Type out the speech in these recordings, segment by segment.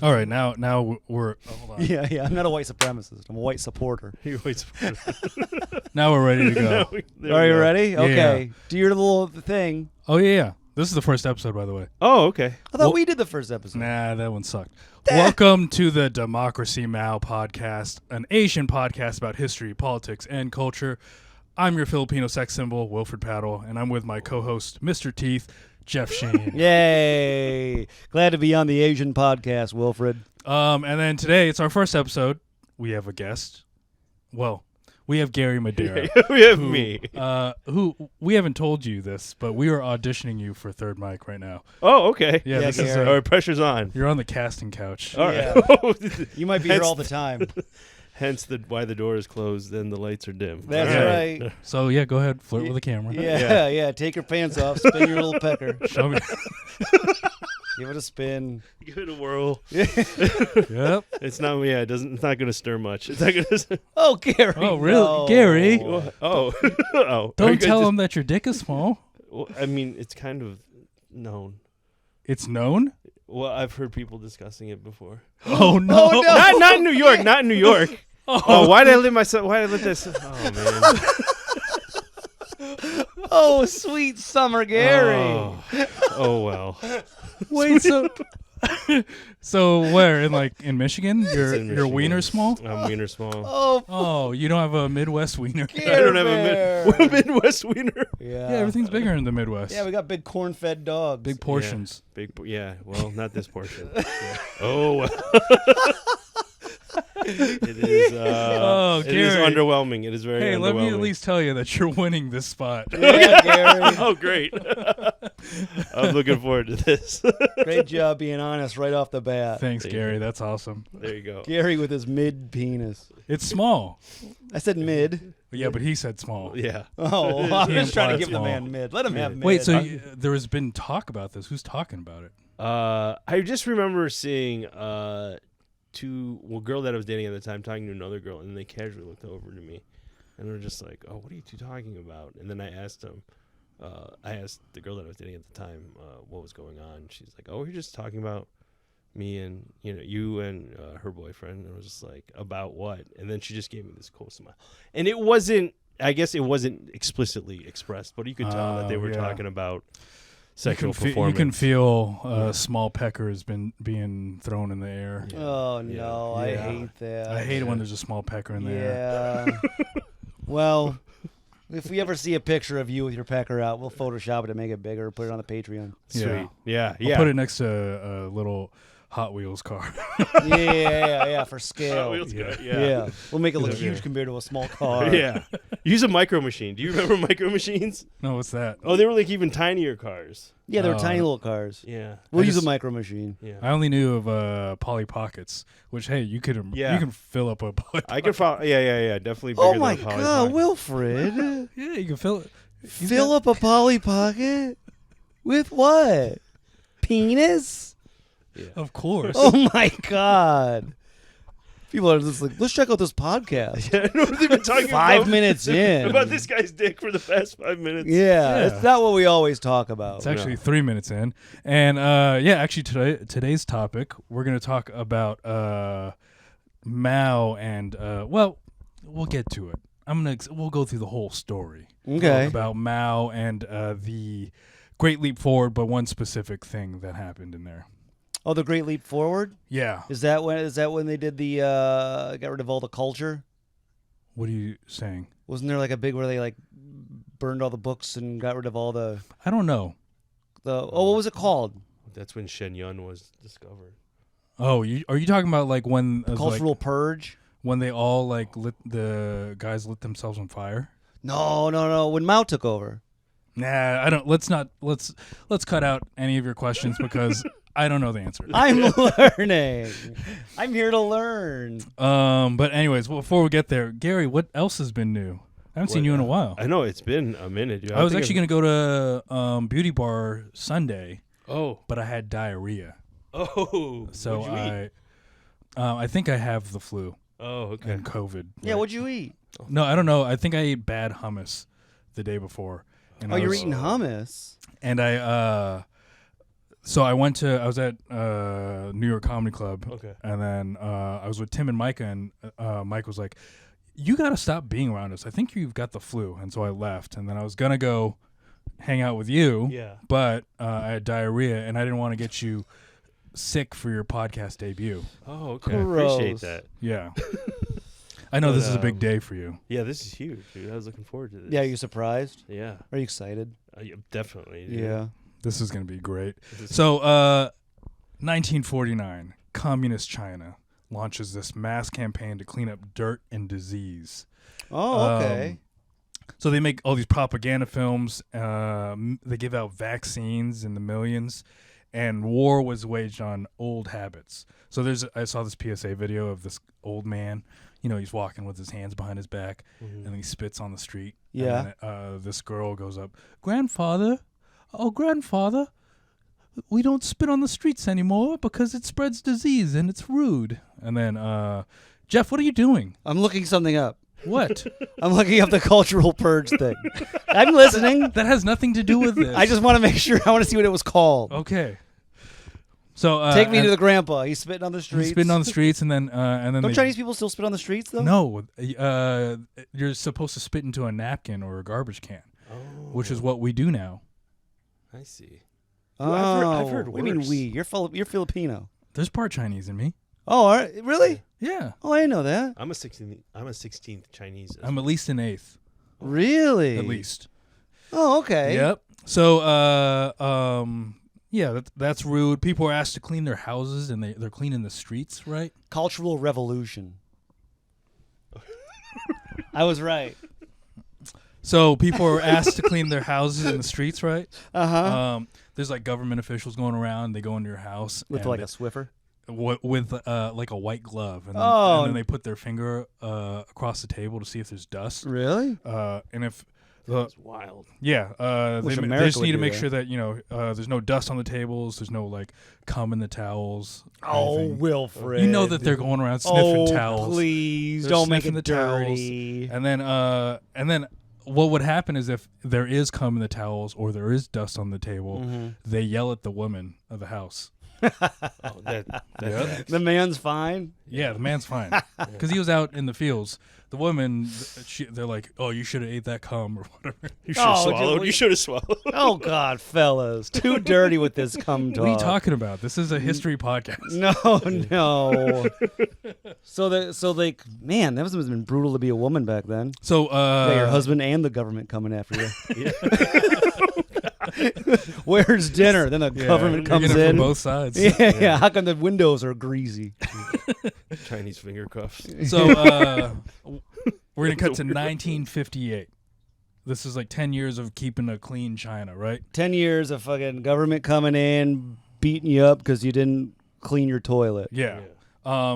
All right, now we're hold on. Yeah. I'm not a white supremacist. I'm a white supporter. Now we're ready to go. Are you ready? Yeah. Okay. Do your little thing. Oh yeah. This is the first episode, by the way. Oh, okay. I thought we did the first episode. Nah, that one sucked. Welcome to the Democracy Mao podcast, an Asian podcast about history, politics, and culture. I'm your Filipino sex symbol, Wilfred Paddle, and I'm with my co-host, Mr. Teeth, Jeff Shane. Yay. Glad to be on the Asian podcast, Wilfred. And then today, it's our first episode. We have a guest. Well, we have Garri Madeira. We have me. Who we haven't told you this, but we are auditioning you for Third Mic right now. Oh, okay. Yeah, this is Garri. All right, pressure's on. you're on the casting couch. All Yeah. right. You might be here all the time. Hence why the door is closed and the lights are dim. That's All right. So yeah, go ahead, flirt with the camera. Yeah. Take your pants off. Spin your little pecker. Show me. Give it a spin. Give it a whirl. Yep. It's not. Yeah, it's not going to stir much. It's not going to. Oh, Garri. Oh, really? No. Garri? Oh. Oh. Don't tell him that your dick is small. Well, I mean, it's kind of known. It's known. Well, I've heard people discussing it before. Oh no! Oh, no. Not in New York. Not in New York. Oh, why did I let myself? Why did I let this? Oh man. Oh, sweet summer Garri. Oh well. Wait, so where in Michigan? Your In your Michigan. wiener small? I'm wiener small. Oh, Oh, you don't have a Midwest wiener? Care I don't have Bear. a Midwest wiener. Yeah. Yeah, everything's bigger in the Midwest. Yeah, we got big corn-fed dogs. Big portions. Yeah. Well, not this portion. Yeah. Oh. Well. It is. It is Garri. underwhelming. It is very. Hey, let me at underwhelming. least tell you that you're winning this spot. Yeah, Garri. Oh, great! I'm looking forward to this. Great job being honest right off the bat. Thanks, Thank you. Garri. That's awesome. There you go. Garri with his mid penis. It's small. I said mid. Yeah, but he said small. Yeah. Oh, I'm He just trying to implied give the small. man mid. Let him have mid. Wait, so there has been talk about this. Who's talking about it? I just remember seeing a girl that I was dating at the time talking to another girl, and they casually looked over to me, and they were just like, "Oh, what are you two talking about?" And then I asked them. I asked the girl that I was dating at the time what was going on. She's like, "Oh, we're just talking about me and you and her boyfriend." And I was just like, "About what?" And then she just gave me this cool smile, and it wasn't. I guess it wasn't explicitly expressed, but you could tell that they were yeah. talking about sexual You performance. can feel small peckers being thrown in the air. Oh, no. I Yeah. hate that. I hate it when there's a small pecker in the air. Yeah. Well, if we ever see a picture of you with your pecker out, we'll Photoshop it and make it bigger, put it on the Patreon. Sweet. Yeah. I'll put it next to a little Hot Wheels car. Yeah, for scale. Wheels Yeah. guy, Yeah. We'll make it look Yeah. huge compared to a small car. Yeah. Use a micro machine. Do you remember micro machines? No, what's that? Oh, they were like even tinier cars. Yeah, they're Oh. tiny little cars. Yeah. We'll I use just- a micro machine. Yeah. I only knew of Polly Pockets, which hey, you can fill up a Polly I can follow. Yeah. Definitely bigger Oh than my a Polly God, Pocket. Wilfred. Yeah, you can fill it. Fill up a Polly Pocket? With what? Penis? Yeah. Of course. Oh my God. People are just like, let's check out this podcast. Yeah, I know what they've been talking 5 about. minutes in. About this guy's dick for the past 5 minutes. Yeah, Yeah. it's not what we always talk about. It's actually 3 minutes in, and actually today's topic we're gonna talk about Mao and we'll get to it. We'll go through the whole story. Okay. About Mao and the Great Leap Forward, but one specific thing that happened in there. Oh, the Great Leap Forward? Yeah. Is that when they did the got rid of all the culture? What are you saying? Wasn't there like a big where they like burned all the books and got rid of all the I don't know. what was it called? That's when Shen Yun was discovered. Oh, are you talking about like when Cultural purge? when they all like the guys lit themselves on fire? No. When Mao took over. Nah, I don't. Let's cut out any of your questions because I don't know the answer. I'm learning. I'm here to learn. But anyways, before we get there, Garri, what else has been new? I haven't seen you in a while. I know it's been a minute. Dude. I was actually going to go to Beauty Bar Sunday, Oh. but I had diarrhea. Oh. So What'd you eat? I think I have the flu Oh, okay. and COVID. Yeah, what'd you eat? No, I don't know. I think I ate bad hummus the day before. And Oh, I you're was- eating hummus. And I So I was at New York Comedy Club. Okay. And then I was with Tim and Micah, and Mike was like, "You got to stop being around us. I think you've got the flu." And so I left. And then I was going to go hang out with you. Yeah. But I had diarrhea, and I didn't want to get you sick for your podcast debut. Oh, okay. Gross. I appreciate that. Yeah. I know But, this is a big day for you. Yeah, this is huge, dude. I was looking forward to this. Yeah, are you surprised? Yeah. Are you excited? Yeah, definitely. Dude. Yeah. This is going to be great. This is- So, 1949, Communist China launches this mass campaign to clean up dirt and disease. Oh, okay. So they make all these propaganda films. They give out vaccines in the millions, and war was waged on old habits. So I saw this PSA video of this old man. You know, he's walking with his hands behind his back, and then he spits on the street. Yeah. And then, this girl goes up, grandfather, we don't spit on the streets anymore because it spreads disease and it's rude. And then, Jeff, what are you doing? I'm looking something up. What? I'm looking up the cultural purge thing. I'm listening. That has nothing to do with this. I just want to make sure. I want to see what it was called. Okay. So Take me to the grandpa. He's spitting on the streets. he's spitting on the streets, and then Don't Chinese people still spit on the streets though? No, you're supposed to spit into a napkin or a garbage can, which is what we do now. I see. Oh, I've heard what do you mean worse. we? You're Filipino. There's part Chinese in me. Oh, all right. Really? Yeah, Oh, I didn't know that. I'm a 16th Chinese. I'm at least an eighth, Really? at least. Oh, okay. Yep. So, yeah, that's rude. People are asked to clean their houses, and they're cleaning the streets, right? Cultural revolution. I was right. So people are asked to clean their houses and the streets, right? Uh-huh. There's like government officials going around. They go into your house With and like a Swiffer? with like a white glove, and then, Oh. and then they put their finger across the table to see if there's dust. Really? And if That's wild. yeah, Wish they America just would need to do make that. sure that there's no dust on the tables. There's no like cum in the towels. Oh, anything. Wilfred. You know that they're going around sniffing towels. Please They're don't make sniffing it the towels. dirty. And then what would happen is if there is cum in the towels or there is dust on the table, Mm-hmm. they yell at the woman of the house. Oh, that's The man's fine. Yeah, the man's fine because he was out in the fields. The woman, they're like, "Oh, you should have ate that cum or whatever." You should have Oh, swallowed. just- You should have swallowed. Oh God, fellas, too dirty with this cum talk. What are you talking about? This is a history podcast. No. So they, man, that must have been brutal to be a woman back then. So, You got your husband and the government coming after you. Where's dinner? Then the government you're comes getting it in. from both sides. Yeah. How come the windows are greasy? Chinese finger cuffs. So we're gonna cut to 1958. This is like 10 years of keeping a clean China, right? 10 years of fucking government coming in, beating you up because you didn't clean your toilet. Yeah.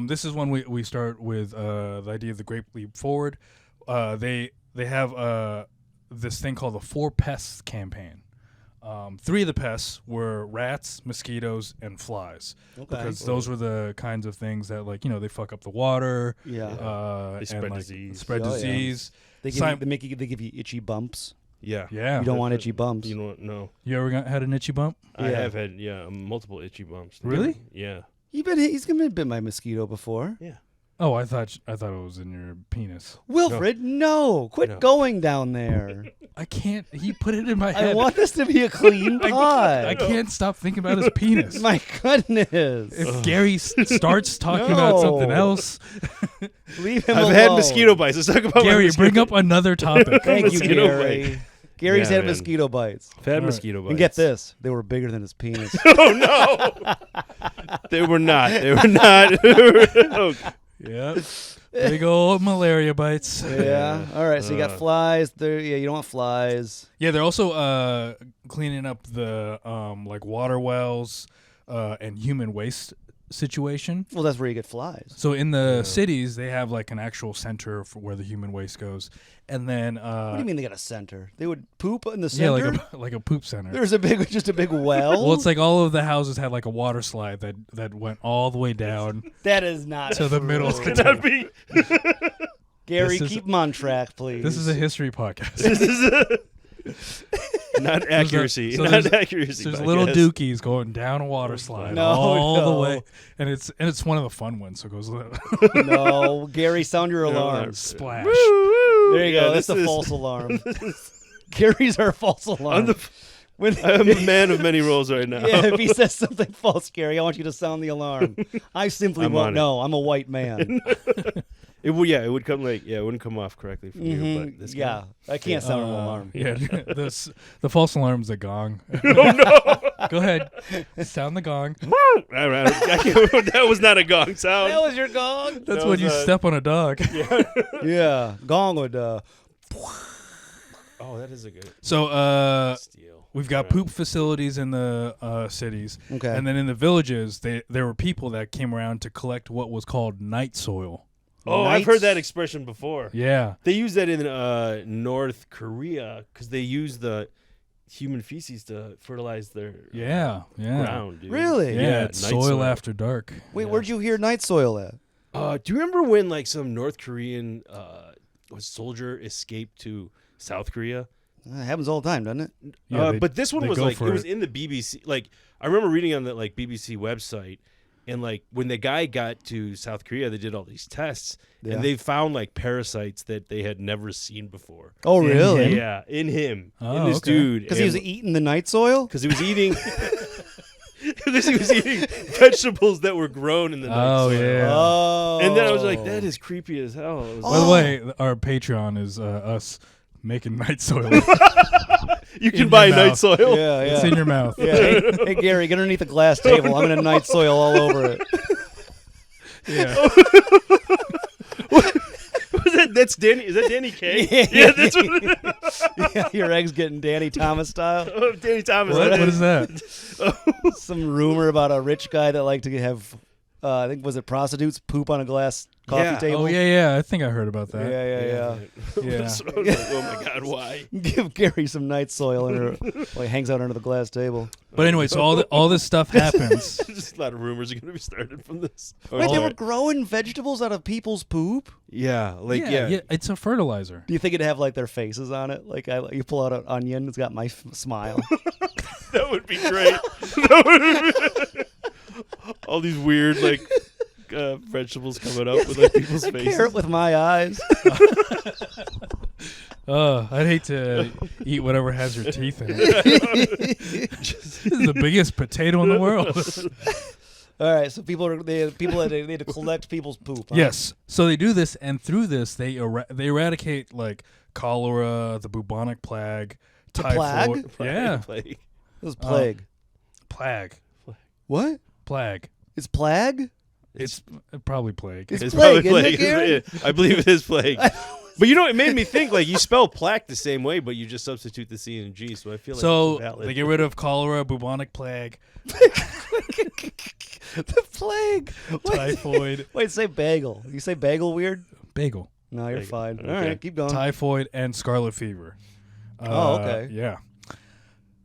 This is when we start with the idea of the Great Leap Forward. They have this thing called the 4 Pests campaign. 3 of the pests were rats, mosquitoes, and flies. Okay. Because those were the kinds of things that, like, they fuck up the water. Yeah. They and, spread like, disease. Spread Oh, yeah. disease. They give you itchy bumps. Yeah. Yeah. You don't want itchy bumps. You know what? No. You ever had an itchy bump? I Yeah. have had multiple itchy bumps. Really? Yeah. He's been bit by a mosquito before. Yeah. Oh, I thought it was in your penis. Wilfred, no. Quit No. going down there. I can't. He put it in my I head. want this to be a clean pod. I can't stop thinking about his penis. My goodness. If Gary starts talking about something No. else, Leave him I've alone. had mosquito bites. Let's talk about my Gary, mosquito bring up another topic. Thank you, Mosquito Gary. bite. Gary's Yeah, had man. mosquito bites. I've had All right. mosquito bites. And get this. They were bigger than his penis. Oh no! They were not. They were not. Oh, Yep. Big old malaria bites. Yeah. All right. So you got flies. There. Yeah. You don't want flies. Yeah, they're also cleaning up the like water wells and human waste situation. Well, that's where you get flies. So in the cities, they have like an actual center for where the human waste goes, and then What do you mean they got a center? They would poop in the yeah, center. like a poop center. There's just a big well. Well, it's like all of the houses had like a water slide that went all the way down that is not to the middle. true. cannot be. Gary, This is- keep him on track, please. This is a history podcast. Not accuracy. So not accuracy. There's but little yes. dookies going down a water slide No, all no. the way, and it's one of the fun ones. So it goes No, Gary, sound your No, alarm. not- splash. Woo, woo. There you Yeah, go. That's this the is- false alarm. Gary's our false alarm. I'm a man of many roles right now. Yeah, if he says something false, Gary, I want you to sound the alarm. I simply I'm won't on it. know. I'm a white man. It wouldn't come off correctly for you. But this Yeah, I can't sound an alarm. Yeah, the false alarm's the gong. Oh no! Go ahead, sound the gong. That was not a gong sound. That was your gong? That's That when was you step on a dog. Yeah, gong would. Oh, that is a good So steal. we've got poop facilities in the cities, Okay. and then in the villages, there were people that came around to collect what was called night soil. Oh, I've heard that expression before. Yeah, They use that in North Korea because they use the human feces to fertilize their yeah. ground. Dude. Really? Yeah, it's night soil after dark. Wait, where'd you hear night soil at? Do you remember when like some North Korean soldier escaped to South Korea? It happens all the time, doesn't it? Yeah, But this one they was go like for it was it. in the BBC. Like I remember reading on the like BBC website, and like when the guy got to South Korea, they did all these tests, Yeah. and they found like parasites that they had never seen before. Oh, really? Yeah, in him, Oh, in this okay. dude, Because he was eating the night soil? because he was eating. Because he was eating vegetables that were grown in the night Oh soil. yeah. Oh. And then I was like, that is creepy as hell. It was By the Oh. way, our Patreon is us making night soil. you in can buy your night mouth. soil. Yeah, It's yeah. in your mouth. Yeah. Hey, Gary, get underneath the glass table. I'm going to night soil all over it. Yeah. That's Danny. Is that Danny Kaye? Yeah, that's what it is. Yeah, your egg's getting Danny Thomas style. Oh, Danny Thomas. What is that? Some rumor about a rich guy that liked to have, I think, was it prostitutes poop on a glass coffee Yeah. table? Oh yeah. I think I heard about Yeah, that. yeah. Yeah. So I was like, oh my god, why? Give Gary some night soil while he hangs out under the glass table. But anyway, so all this stuff happens. Just a lot of rumors are going to be started from this. Wait, they Oh, were growing vegetables out of people's poop? yeah, like yeah. It's a fertilizer. Do you think it'd have like their faces on it? Like you pull out an onion, it's got my smile. That would be great. That would be all these weird like vegetables coming up with like people's a faces. carrot with my eyes. I'd hate to eat whatever has your teeth in it. This is the biggest potato in the world. All right, so people they need to collect people's poop. Huh? Yes. So they do this, and through this, they eradicate like cholera, the bubonic plague, The typhoid. plague? Yeah, Like, It was plague. plague, What? plague. It's plague? It's probably plague. It's it's plague, probably isn't it, Gary? Yeah, I believe it is plague. But you know, it made me think like you spell plaque the same way, but you just substitute the C and G. So I feel like So it's valid. they get rid of cholera, bubonic plague, The plague. typhoid, Wait, say bagel. You say bagel weird? bagel, No, you're Bagel. fine. Okay. All right, keep going. typhoid, and scarlet fever. Oh, okay. Yeah.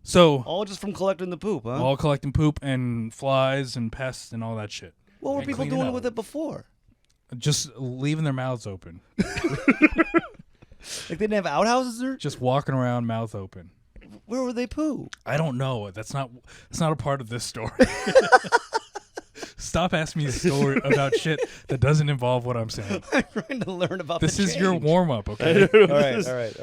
So All just from collecting the poop, huh? all collecting poop and flies and pests and all that shit. What were and people clean it doing up. with it before? Just leaving their mouths open. Like they didn't have outhouses or Just walking around mouth open. where would they poo? I don't know. That's not a part of this story. Stop asking me a story about shit that doesn't involve what I'm saying. I'm trying to learn about This the is your change. warm up, okay? All right.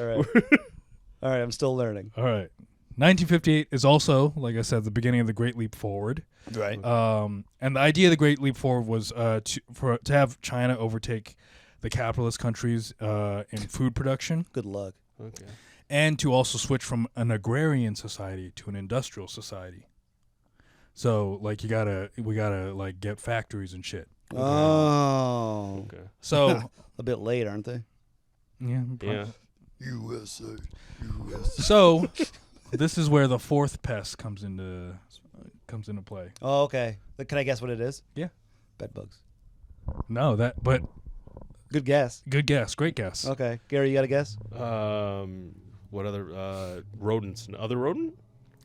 All right, I'm still learning. All right. 1958 is also, like I said, the beginning of the Great Leap Forward. Right. And the idea of the Great Leap Forward was to have China overtake the capitalist countries in food production, Good luck. okay. and to also switch from an agrarian society to an industrial society. So, like, we gotta like get factories and shit. Oh. Okay. So, A bit late, aren't they? yeah. Yeah. USA. So, this is where the fourth pest comes into play. Oh, okay. Can I guess what it is? Yeah. Bed bugs. No, but Good guess. good guess, great guess. Okay. Gary, you got a guess? What other rodents? Other rodent?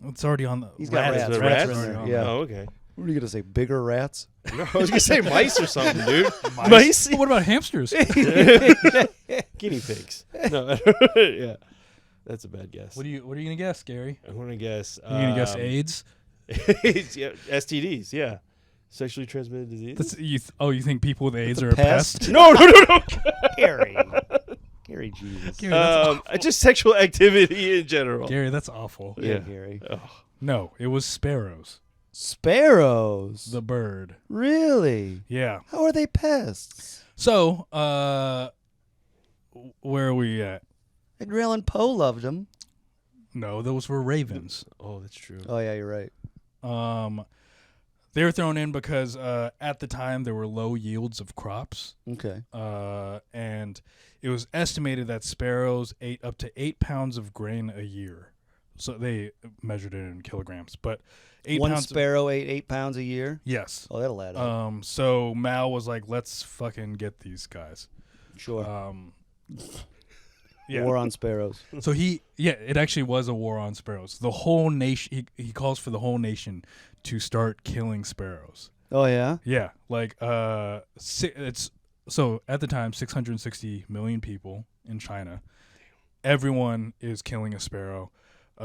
It's already on the. He's got rats. rats. The Rats rats? are in there. Oh, Yeah. Oh, okay. What are you going to say? Bigger rats? No, I was gonna say mice or something, dude. Mice? What about hamsters? Guinea pigs. No. Yeah. That's a bad guess. What are you gonna guess, Gary? I'm gonna guess. You gonna guess AIDS? Yeah, STDs. Yeah, sexually transmitted disease. That's, you think people with AIDS a are a pest? pest? No. Gary. Gary, Jesus. Gary, that's awful. Just sexual activity in general. Gary, that's awful. Yeah, Gary. Oh. No, it was sparrows. Sparrows. The bird. Really? Yeah. How are they pests? So, where are we at? Edgar Allan Poe loved them. No, those were ravens. Oh, that's true. Oh yeah, you're right. They were thrown in because at the time there were low yields of crops, Okay. and it was estimated that sparrows ate up to 8 pounds of grain a year. So they measured it in kilograms, but 8 One pounds. sparrow ate 8 pounds a year. Yes. Oh, that'll add up. So Mao was like, "Let's fucking get these guys." Sure. Yeah. War on sparrows. So it actually was a war on sparrows. The whole nation. He calls for the whole nation to start killing sparrows. Oh yeah. Yeah, like it's so at the time 660 million people in China. Everyone is killing a sparrow.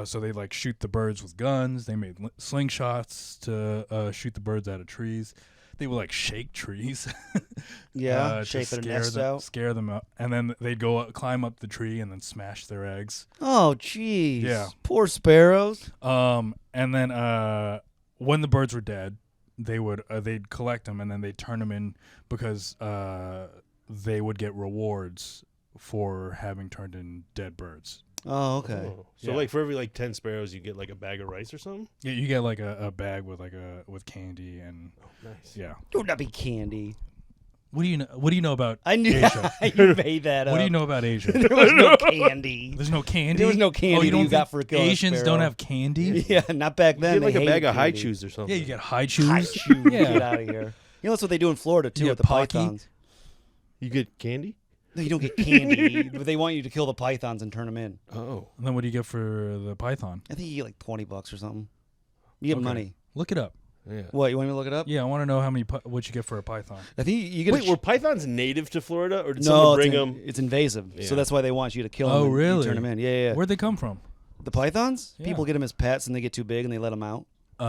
So they like shoot the birds with guns. They made slingshots to shoot the birds out of trees. They would like shake trees. Yeah. to Shake their scare nests them, out. scare them out, and then they'd go climb up the tree and then smash their eggs. Oh jeez. Yeah. Poor sparrows. And then when the birds were dead, they'd collect them and then they'd turn them in because they would get rewards for having turned in dead birds. Oh okay. Oh. So Yeah. like for every like 10 sparrows, you get like a bag of rice or something. Yeah, you get like a bag with with candy and Nice. yeah. Would not be candy. What do you know? What do you know about I knew Asia? you made that up. What do you know about Asia? There was no candy. There's no candy. There was no candy Oh, you that don't you got think for killing a Asians sparrow? don't have candy? Yeah, not back You then. get like They a bag hated of high candy. chews or something. Yeah, you get high chews. High chews. Yeah. Get out of here. You know that's what they do in Florida too You with get the Pocky? pythons. You get candy. No, you don't get candy, but they want you to kill the pythons and turn them in. Oh. And then what do you get for the python? I think you get like $20 or something. You get Okay. money. Look it up. Yeah. What? You want me to look it up? Yeah, I want to know how many what you get for a python. I think you get. Wait, were pythons native to Florida, or did no, someone bring it's, them? it's invasive, Yeah. so that's why they want you to kill them. Oh, and really? Turn them in. Yeah. Where'd they come from? The pythons? Yeah. People get them as pets, and they get too big, and they let them out. Oh.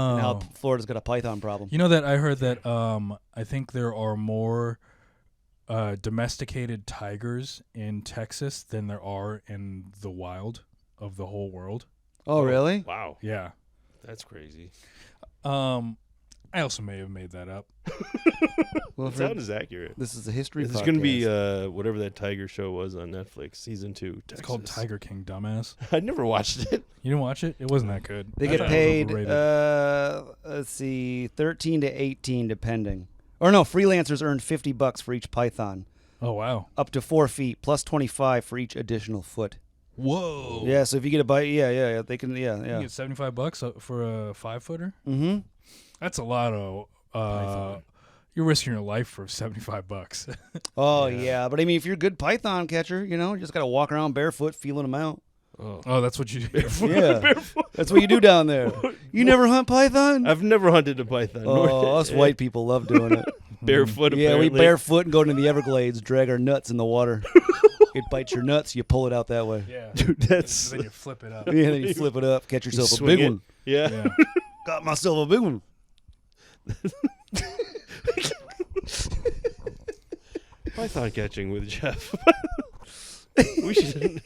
And now Florida's got a python problem. You know that I heard that I think there are more domesticated tigers in Texas than there are in the wild of the whole world. Oh, really? Wow, Yeah. that's crazy. I also may have made that up. Well, That sound is accurate. this is a history. There's going to be podcast. whatever that tiger show was on Netflix, season 2. It's Texas. called Tiger King, dumbass. I never watched it. You didn't watch it? It wasn't that good. They I get thought it was paid. overrated. Let's see, 13 to 18, depending. Or no, freelancers earn $50 for each python, Oh wow. up to 4 feet, plus 25 for each additional foot. Whoa. Yeah, so if you get a bite, yeah, they can, You yeah. get $75 for a 5-footer. Mm-hmm. That's a lot of. You're risking your life for $75. Oh Yeah. yeah, but I mean, if you're a good python catcher, you just gotta walk around barefoot, feeling them out. Oh. Oh, that's what you do. Yeah, that's what you do down there. You never hunt python? I've never hunted a python. nor- Oh, us white people love doing it. barefoot. Yeah, apparently. we barefoot and go into the Everglades, drag our nuts in the water. It bites your nuts, you pull it out that way. Yeah. Dude, that's Then you flip it up. Yeah, then you flip it up, catch yourself a swing big it. one. Yeah. Yeah. Got myself a big one. Python catching with Jeff. We should.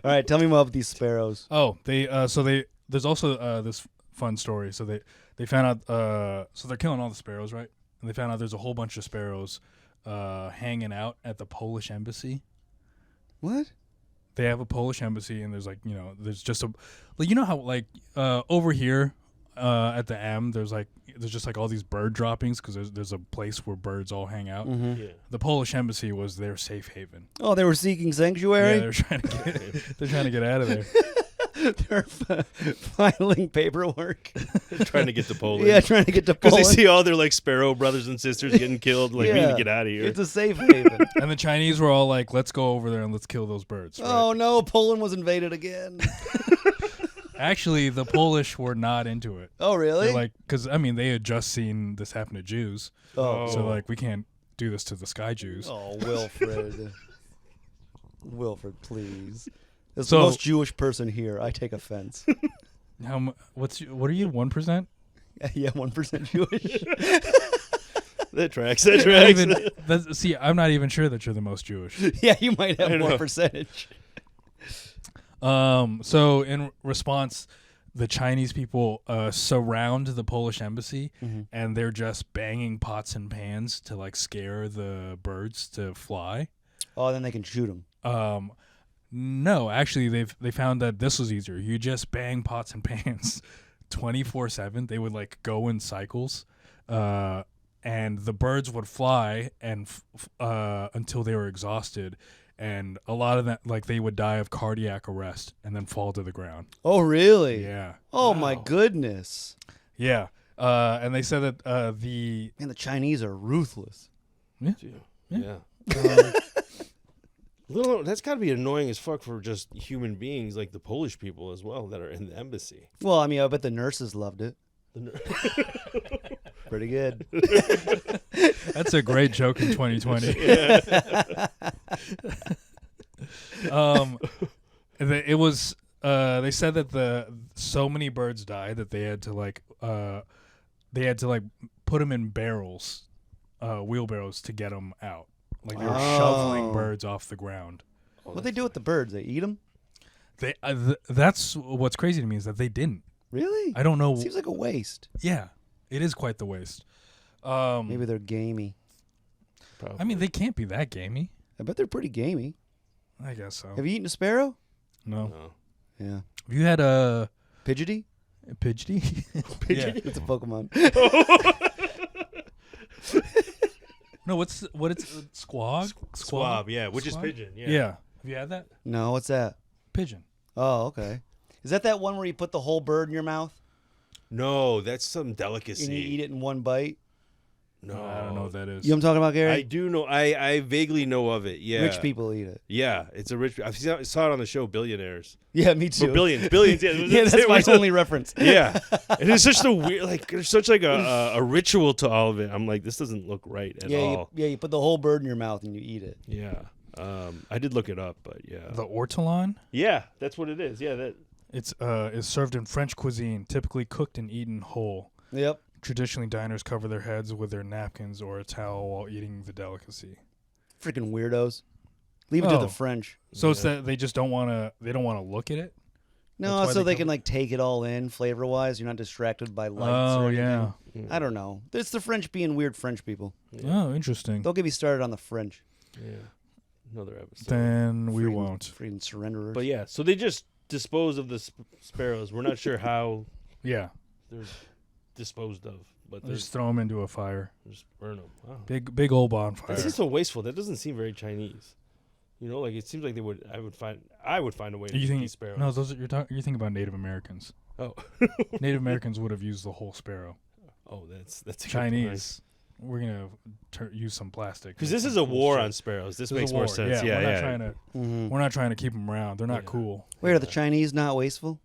All right, tell me more about these sparrows. Oh, there's also this fun story. So they found out so they're killing all the sparrows, right? And they found out there's a whole bunch of sparrows hanging out at the Polish embassy. What? They have a Polish embassy, and there's there's just how over here at the M there's just all these bird droppings because there's a place where birds all hang out. Mm-hmm. Yeah. The Polish embassy was their safe haven. Oh, they were seeking Yeah, sanctuary? they're trying to get out of there. They're filing paperwork. Trying to get to Poland. Yeah, trying to get to Because Poland. they see all their sparrow brothers and sisters getting killed. Like, we need Yeah. to get out of here. It's a safe haven. And the Chinese were all like, "Let's go over there and let's kill those birds." Right? Oh, no, Poland was invaded again. Actually, the Polish were not into it. Oh, really? They're because they had just seen this happen to Jews, oh. so we can't do this to the Sky Jews. Oh, Wilfred. Wilfred, please. As So- the most Jewish person here, I take offense. What are you? 1%? Yeah, 1% Jewish. That tracks. Not even, see, I'm not even sure that you're the most Jewish. Yeah, you might I have more know. percentage. So in response, the Chinese people surround the Polish embassy, and they're just banging pots and pans to like scare the birds to fly. Oh, then they can shoot them. No, actually, they found that this was easier. You just bang pots and pans 24/7. They would like go in cycles, and the birds would fly and until they were exhausted. And a lot of that, like, they would die of cardiac arrest and then fall to the ground. Oh, really? Yeah. Oh, my goodness. Yeah. And they said that the... Man, the Chinese are ruthless. Yeah. That's got to be annoying as fuck for just human beings like the Polish people as well that are in the embassy. Well, I mean, I bet the nurses loved it. Pretty good. That's a great joke in 2020. It was... they said that so many birds died that they had to put them in barrels, wheelbarrows, to get them out. Like they were shoveling birds off the ground. What they do with the birds? They eat them? That's what's crazy to me, is that they didn't. Really? I don't know. Seems like a waste. Yeah, it is quite the waste. Maybe they're gamey. Probably. I mean, they can't be that gamey. I bet they're pretty gamey. I guess so. Have you eaten a sparrow? No. Yeah. Have you had a Pidgeotty? Pidgeotty? Pidgeotty? It's a Pokemon. No, what it's squab? Squab, yeah, which is Squab? pigeon. Yeah. Yeah. Have you had that? No, what's that? Pigeon. Oh, okay. Is that one where you put the whole bird in your mouth No, that's some delicacy. and you eat it in one bite? No, I don't know what that is. You know what I'm talking about, Garri? I do know. I vaguely know of it. Yeah. Rich people eat it. Yeah, it's a rich. I saw it on the show Billionaires. Yeah, me too. Or billions. Yeah, Yeah, that's my only reference. Yeah, it is such a weird, like, there's such like a ritual to all of it. I'm like, this doesn't look right at all. You put the whole bird in your mouth and you eat it. Yeah, I did look it up, but yeah, The ortolan? yeah, that's what it is. Yeah, that. It's is served in French cuisine, typically cooked and eaten whole. Yep. Traditionally, diners cover their heads with their napkins or a towel while eating the delicacy. Freaking weirdos. Leave it to Oh. the French. So it's that they just don't want to. They don't want to look at it. No, That's why so they they can cover- like take it all in flavor wise. You're not distracted by lights. Oh or yeah. anything. I don't know. It's the French being weird French people. Oh, interesting. Don't get me started on the French. Yeah, another episode. Then we Freaking- won't. Freaking surrenderers. But yeah, so they just dispose of the sparrows. We're not sure how Yeah, they're disposed of, but they they're just throw them into a fire. just burn them. Wow. Big old bonfire. That's just so wasteful. That doesn't seem very Chinese. You know, like it seems like they would. I would find a way to You eat think these sparrows. No, those are, you're thinking about Native Americans. Oh, Native Americans would have used the whole sparrow. oh, that's a good point. Chinese, we're gonna use some plastic. Because this is a war on sparrows. This This is makes a more war. sense. Yeah, Yeah, we're not trying to. Mhm. We're not trying to keep them around. They're not Yeah. cool. Wait, are the Chinese not wasteful?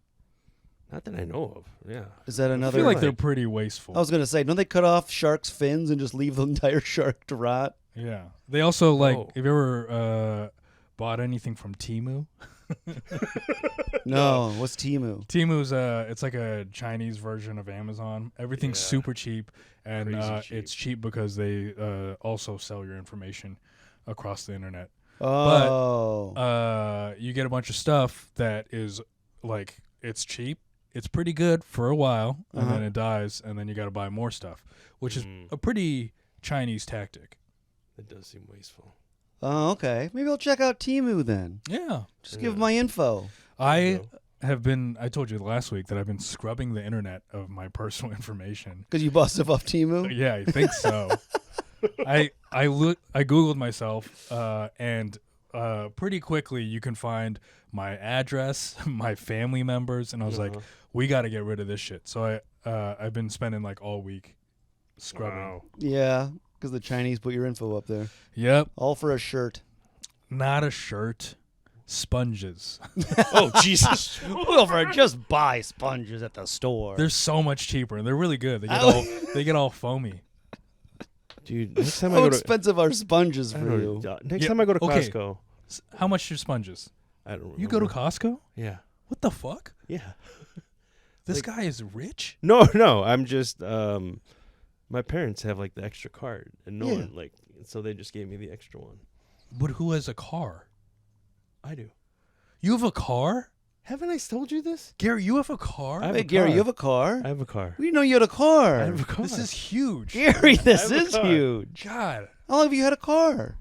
Not that I know of. Yeah. Is that I another? feel like like- they're pretty wasteful. I was gonna say, don't they cut off sharks' fins and just leave the entire shark to rot? Yeah. They also like. Oh. Have you ever bought anything from Temu? No, what's Timu? Temu's it's like a Chinese version of Amazon. Everything's Yeah. super cheap, and Crazy cheap. it's cheap because they also sell your information across the internet. Oh, You get a bunch of stuff that is like it's cheap. It's pretty good for a while, and Uh-huh. then it dies, and then you got to buy more stuff, which is a pretty Chinese tactic. That does seem wasteful. oh, okay. Maybe I'll check out Timu then. Yeah. Just give my info. I told you last week that I've been scrubbing the internet of my personal information. Because you bought stuff off Timu? Yeah, I think so. I Googled myself, and pretty quickly you can find my address, my family members, and I was like, we got to get rid of this shit. So I've been spending like all week scrubbing. Wow. Yeah, because the Chinese put your info up there. Yep, All for a shirt. not a shirt, sponges. Oh, Jesus. Wilfred, just buy sponges at the store. They're so much cheaper, and they're really good. They get all foamy. Dude, next time I How go to expensive are sponges I for don't you? know, next Yeah, time I go to okay. Costco. How much are sponges? I don't remember. You go to Costco? Yeah. What the fuck? Yeah. This guy is rich? No. I'm just my parents have like the extra card, and no one like, so they just gave me the extra one. But who has a car? I do. You have a car? Haven't I told you this? Gary, you have a car? I have Hey, a Gary, car. you have a car? I have a car. We didn't know you had a car. I have a car. This is huge. Gary, this I have a is car. huge. God. How long have you had a car?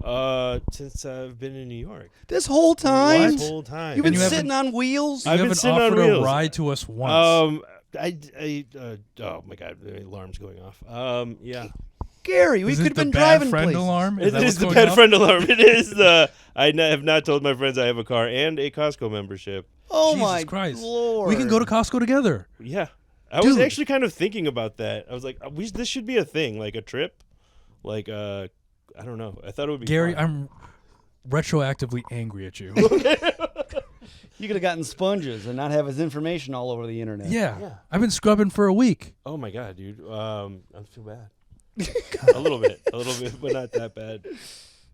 Since I've been in New York. This whole time? This whole time. You've been And you sitting on wheels? You I've been haven't sitting on offered a wheels. ride to us once. Oh my God, the alarm's going off. Yeah. Gary, we Is could it have the been bad driving friend places. alarm? It that is what's the going bad on? friend alarm. It is the. Have not told my friends I have a car and a Costco membership. Oh Jesus my Christ. Lord. We can go to Costco together. Yeah, I was Dude. actually kind of thinking about that. I was like, this should be a thing, like a trip, like I don't know. I thought it would be. Gary, fun. I'm retroactively angry at you. You could have gotten sponges and not have his information all over the internet. Yeah. I've been scrubbing for a week. Oh my God, dude. I feel bad. a little bit, but not that bad.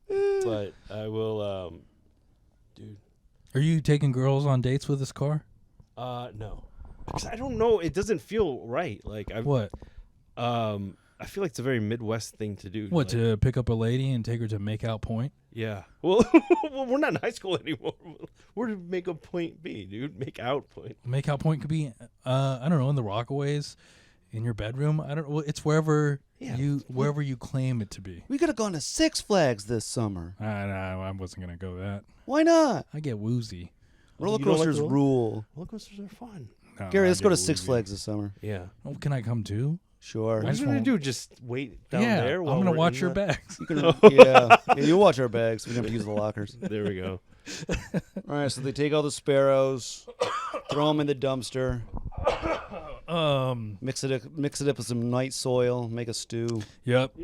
But I will, dude. Are you taking girls on dates with this car? No, because I don't know. It doesn't feel right. Like What? I feel like it's a very Midwest thing to do. What, like, to pick up a lady and take her to make out point? Yeah. Well, we're not in high school anymore. Where did make a point be, dude? Make out point. Make out point could be, I don't know, in the Rockaways, in your bedroom. I don't know. It's wherever you claim it to be. We could have gone to Six Flags this summer. I wasn't going to go that. Why not? I get woozy. Roller You don't like coasters roller- rule. Roller coasters are fun. No, Gary, I let's go get to Six woozy. Flags this summer. Yeah. Oh, can I come too? Sure. I What are just you gonna won't- do? Just wait down yeah, there? I'm while going to we're watch in your the- bags. You can, yeah, you watch our bags. We never use the lockers. There we go. All right, so they take all the sparrows, throw them in the dumpster, mix it up with some night soil, make a stew. Yep.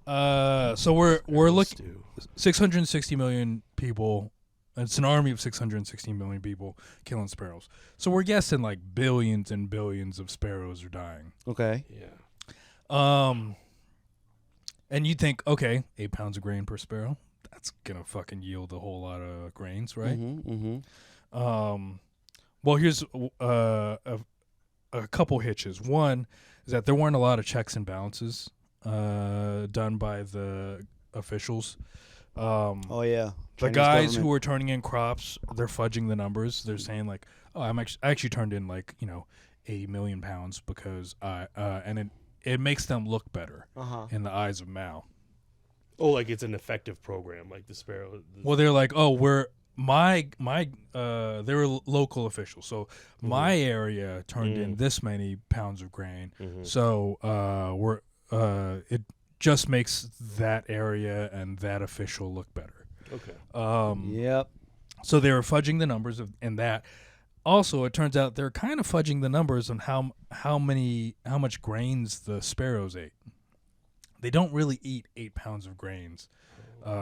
So we're looking Stew. 660 million people. It's an army of 660 million people killing sparrows. So we're guessing like billions and billions of sparrows are dying. Okay. Yeah. And you'd think, okay, 8 pounds of grain per sparrow. That's gonna fucking yield a whole lot of grains, right? Mm-hmm. Well, here's a couple hitches. One is that there weren't a lot of checks and balances done by the officials. Oh yeah. The Chinese guys government. who are turning in crops, they're fudging the numbers. They're saying like, "Oh, I actually turned in like 80 million pounds because and it makes them look better in the eyes of Mao." Oh, like it's an effective program, like the sparrow. Well, they're like, "Oh, we're my they were local officials, so my area turned in this many pounds of grain, so we're it just makes that area and that official look better." Okay. Yep. So they were fudging the numbers in that. Also, it turns out they're kind of fudging the numbers on how much grains the sparrows ate. They don't really eat 8 pounds of grains.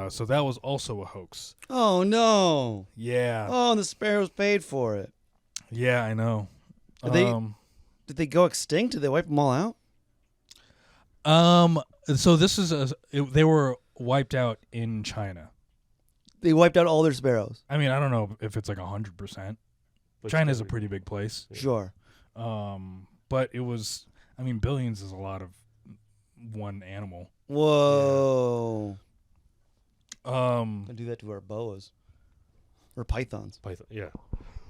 So that was also a hoax. Oh no. Yeah. Oh, and the sparrows paid for it. Yeah, I know. Did they go extinct? Did they wipe them all out? So this is they were wiped out in China. They wiped out all their sparrows. I mean, I don't know if it's like 100%. China's a pretty big place. Sure. But it was, I mean, billions is a lot of one animal. Whoa. Yeah. Don't do that to our boas. Or pythons. Python. Yeah.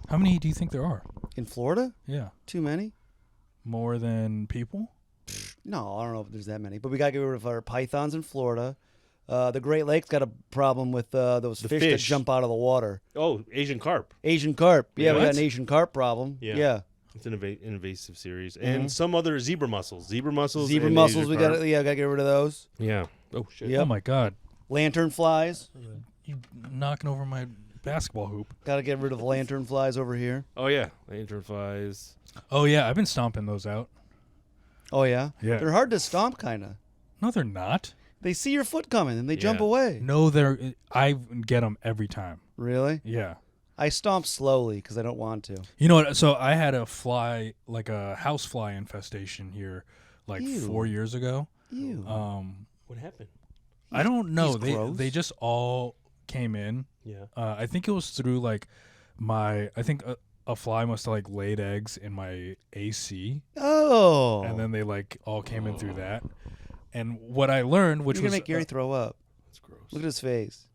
How many do you think there are? In Florida? Yeah. Too many? More than people? No, I don't know if there's that many. But we got to get rid of our pythons in Florida. The Great Lakes got a problem with those fish that fish. jump out of the water. Oh, Asian carp. Asian carp. Yeah, we got What? an Asian carp problem. Yeah. Yeah. It's an invasive series, and some other zebra mussels. Zebra mussels. Zebra and mussels, Asian we carp. got to get rid of those. Yeah. Oh shit. Yep. Oh my God. Lantern flies. You knocking over my basketball hoop. Got to get rid of lantern flies over here. Oh yeah. Lanternflies. Oh yeah, I've been stomping those out. Oh yeah. Yeah. They're hard to stomp, kind of. No, they're not. They see your foot coming and they jump Yeah. away. No, I get them every time. Really? Yeah. I stomp slowly because I don't want to. You know what? So I had a fly, like a house fly infestation here, like Ew. 4 years ago. Ew. What happened? I don't know. he's gross. They just all came in. Yeah. I think it was through like I think a fly must have like laid eggs in my AC, Oh. and then they like all came in through that. And what I learned, which You're was gonna make Gary throw up. That's gross. Look at his face.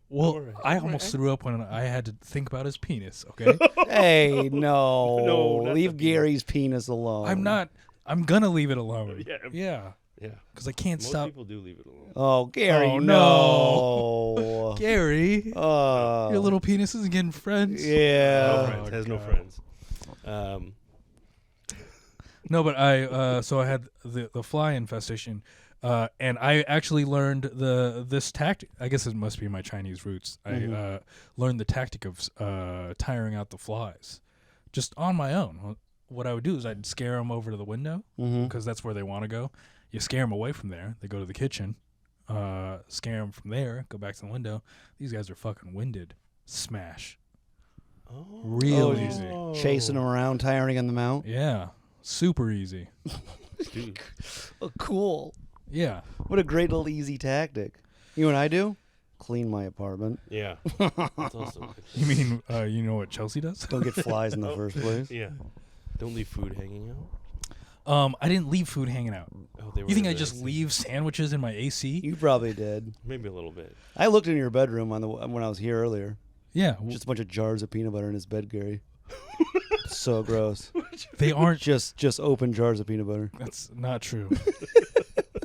well, Alright. I almost threw up when I had to think about his penis. Okay, Hey, no. No, not Leave the penis. Gary's penis alone. I'm not. I'm gonna leave it alone. Yeah. Yeah, Yeah. because I can't Most stop. people do leave it alone. Oh, Gary, Oh, no. Gary, Oh. your little penis isn't getting friends. No Yeah. friends. Has no God. friends. No, but I so I had the fly infestation, and I actually learned this tactic. I guess it must be my Chinese roots. I learned the tactic of tiring out the flies, just on my own. What I would do is I'd scare them over to the window because that's where they want to go. You scare them away from there, they go to the kitchen. Scare them from there, go back to the window. These guys are fucking winded. Smash. Real Oh, easy. Chasing him around, tiring in the mount. Yeah, super easy. Dude. Oh, cool. Yeah. What a great little easy tactic. You know what I do? Clean my apartment. Yeah. That's awesome. You mean you know what Chelsea does? Don't get flies in the first place. Yeah. Don't leave food hanging out. I didn't leave food hanging out. Oh, they were You think in I the just AC. leave sandwiches in my AC? You probably did. Maybe a little bit. I looked in your bedroom when I was here earlier. Yeah, Just a bunch of jars of peanut butter in his bed, Gary. So gross. they aren't. Just open jars of peanut butter That's not true.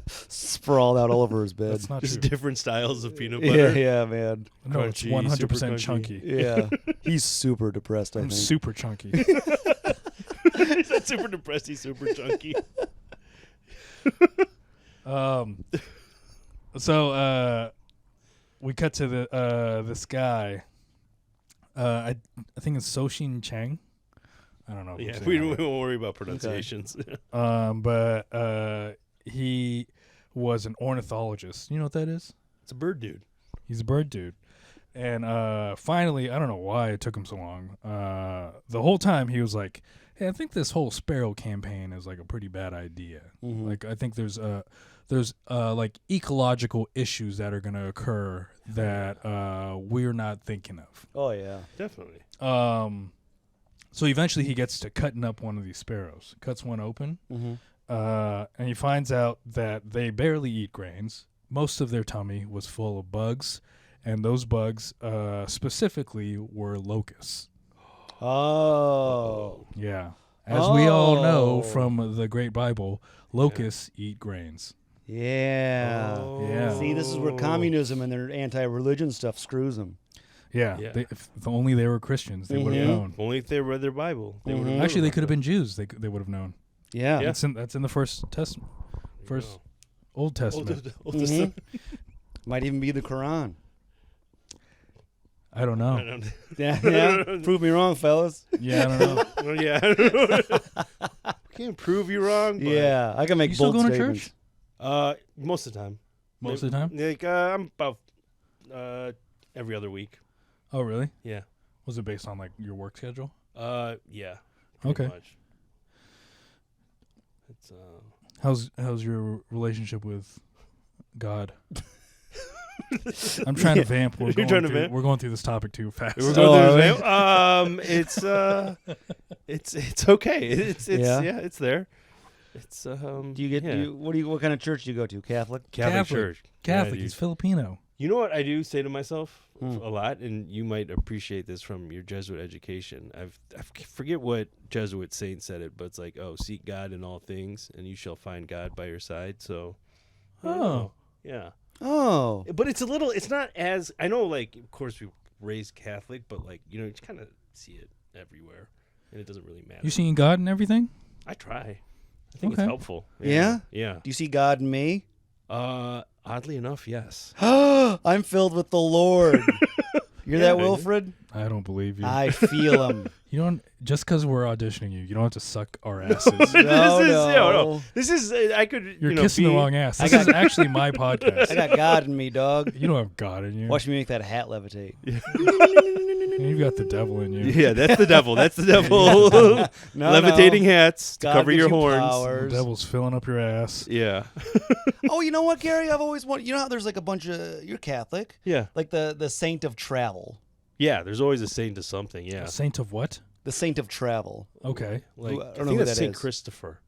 sprawled out all over his bed. That's not Just true. different styles of peanut Yeah, butter. yeah, man. No, it's Crunchy, 100% super crunchy. chunky. Yeah, he's super depressed. I I'm think. super chunky. He's not super depressed. He's super chunky. So we cut to the this guy. I think it's Soxin Cheng. I don't know. If I'm Yeah, saying we that won't right. worry about pronunciations. But he was an ornithologist. You know what that is? It's a bird dude. He's a bird dude. And finally, I don't know why it took him so long. The whole time he was like, hey, I think this whole sparrow campaign is like a pretty bad idea. Mhm. Like, I think there's like ecological issues that are going to occur that we're not thinking of. Oh yeah. Definitely. So eventually he gets to cutting up one of these sparrows, cuts one open, Mm-hmm. and he finds out that they barely eat grains. Most of their tummy was full of bugs, and those bugs specifically were locusts. Oh. Yeah. As we all know Oh. from the Great Bible, locusts eat grains. Yeah. Yeah. See, this is where communism and their anti-religion stuff screws them. Yeah. Yeah. If only they were Christians, they would have Mhm. known. Only if they read their Bible. They would've Mhm. known Actually, they about could have that. been Jews. They would have known. Yeah. Yeah. That's in the First Testament, first Wow. Old Testament. Oldest Mhm. Might even be the Quran. I don't I know. don't Yeah. Yeah. Prove me wrong, fellas. Yeah, I don't know. Oh, yeah. I don't know. Can't prove you wrong. But, Yeah, I can make You still bold going to statements. church? Most of the time. Most of the time? Like I'm about every other week. Oh, really? Yeah. Was it based on like your work schedule? Yeah. Okay. Much. It's How's your relationship with God? I'm trying to vamp. You're trying to vamp? We're going through this topic too fast. We're Oh, going are through it's okay. It's Yeah? yeah, it's there. It's Do you get? yeah. What kind of church do you go to? Catholic. Catholic church. Catholic. Yeah, He's dude. Filipino. You know what I do say to myself Hmm. a lot, and you might appreciate this from your Jesuit education. I forget what Jesuit saint said it, but it's like, oh, seek God in all things, and you shall find God by your side. So, I don't Oh. know. Yeah. Oh. But it's a little. It's not as I know. Like, of course, we raised Catholic, but like, you know, you kind of see it everywhere, and it doesn't really matter. You seeing God and everything? I try. I think Okay. it's helpful. Yeah? Yeah. Do you see God in me? Oddly enough, yes. I'm filled with the Lord. You're Yeah, that dude. Wilfred? I don't believe you. I feel him. You don't just because we're auditioning you don't have to suck our asses. No, This is no. This is I could. You're you know, kissing be, the wrong ass. This is actually my I podcast. got God in me, dog. You don't have God in you. Watch me make that hat levitate. You've got the devil in you. Yeah, that's the devil. That's the devil. No, Levitating no. hats to God cover gives your you horns. The powers. devil's filling up your ass. Yeah. Oh, you know what, Gary? I've always wanted. You know how there's like a bunch of. You're Catholic. Yeah. Like the saint of travel. Yeah, there's always a saint of something. Yeah, A saint of what? The saint of travel. Okay. like I don't I know think who that's that Saint is. Christopher.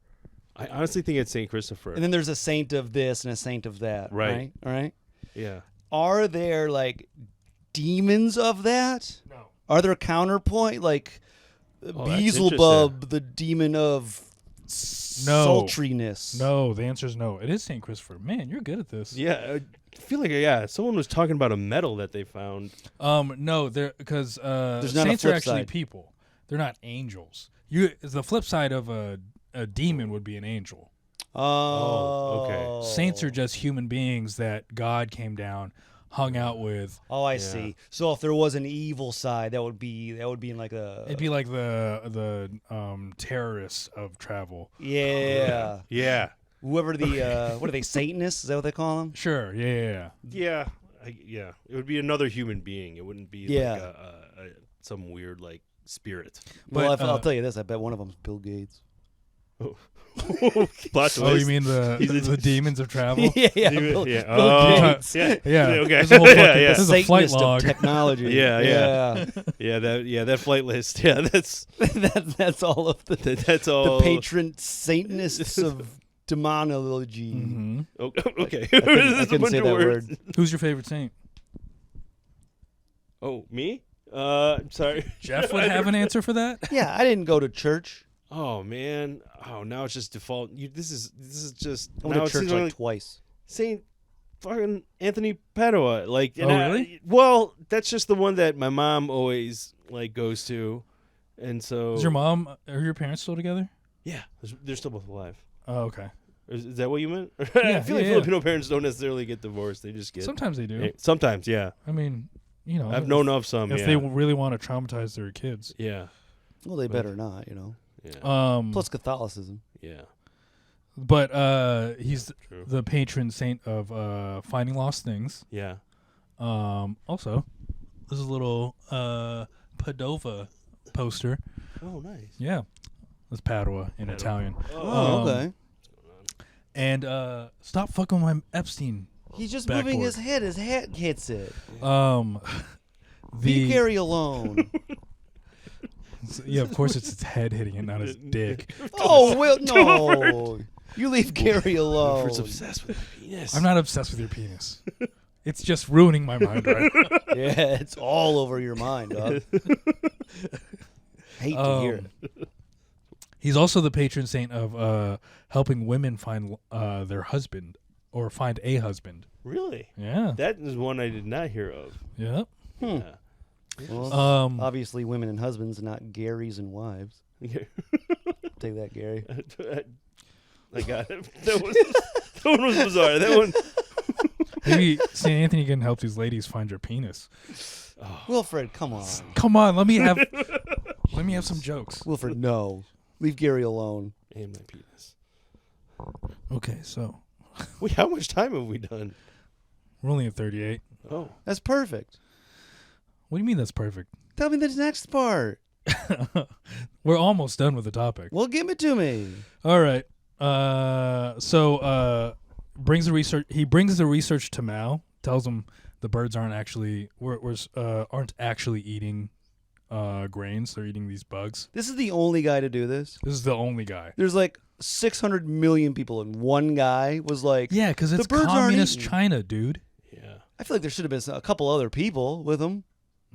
I honestly think it's Saint Christopher. And then there's a saint of this and a saint of that. Right. All right. Yeah. Are there like demons of that? No. Are there counterpoint like that's Beelzebub, the demon of sultriness? No, the answer is no. It is Saint Christopher. Man, you're good at this. Yeah, I feel like someone was talking about a medal that they found. No, because There's not a saints are flip actually side. people. They're not angels. The flip side of a demon would be an angel. Oh, okay. Saints are just human beings that God came down, hung out with. Oh, I see. So if there was an evil side, that would be in like a. It'd be like the terrorists of travel. Yeah. Yeah. Whoever the what are they, Satanists? Is that what they call them? Sure. Yeah. Yeah. It would be another human being. It wouldn't be Yeah. like some weird like spirit. Well, But, I'll tell you this. I bet one of them's Bill Gates. Plot twist. Oh, you mean the demons of travel? yeah. Demon- Bill, yeah. Bill Oh, Gates. yeah. Yeah. Okay. There's a whole fucking, Yeah, yeah. This is a flight Satanist of log. technology. Yeah. That flight list. Yeah, that's That's all of the that's all. the patron Satanists of demonology. hmm Oh, okay. I There's a couldn't bunch say of that words. word. Who's your favorite saint? Oh, me? I'm sorry. Jeff would have an answer for that. Yeah, I didn't go to church. Oh man. Oh, now it's just default. This is just. I went now to it church seems like twice. Saint fucking Anthony Padua. Like, Oh, really? Well, that's just the one that my mom always like goes to, and so. Is your mom or your parents still together? Yeah, they're still both alive. Oh, okay. Is that what you meant? I Yeah, feel like yeah. Filipino parents don't necessarily get divorced; they just get. Sometimes they do. Sometimes, yeah. I mean, you know, I've known of some. if Yeah. they really want to traumatize their kids. Yeah. Well, they better not, you know. Yeah. Plus Catholicism. Yeah. But he's True. the patron saint of finding lost things. Yeah. Also, there's a little Padova poster. Oh, nice. Yeah, that's Padua in Padua. Italian. Oh, Um, okay. And stop fucking with my Epstein. He's just backboard. moving his head. His head hits it. The Leave Garri alone. yeah, of course it's its head hitting it, not his dick. Oh, Will, no. You leave Garri alone. Wilfred's obsessed with my penis. I'm not obsessed with your penis. It's just ruining my mind right now. Yeah, it's all over your mind, dog. Hate to hear it. He's also the patron saint of helping women find their husband or find a husband. Really? Yeah. That is one I did not hear of. Yeah. Hmm. Yeah. Well, obviously women and husbands, not Garys and wives. Take that, Garri. I got it. That one was bizarre. That one. Maybe St. Anthony can help these ladies find your penis. Oh. Wilfred, come on. Come on, let me have some jokes. Wilfred, no. Leave Garri alone. And my penis. Okay, so Wait, how much time have we done? we're only at 38. Oh. That's perfect. What do you mean that's perfect? Tell me the next part. We're almost done with the topic. Well, give it to me. All right. Brings the research. He brings the research to Mao. Tells him the birds aren't actually aren't actually eating grains. They're eating these bugs. This is the only guy to do this. This is the only guy. There's like 600 million people, and one guy was like, Yeah, because it's birds aren't communist eating. China, dude. Yeah. I feel like there should have been a couple other people with him.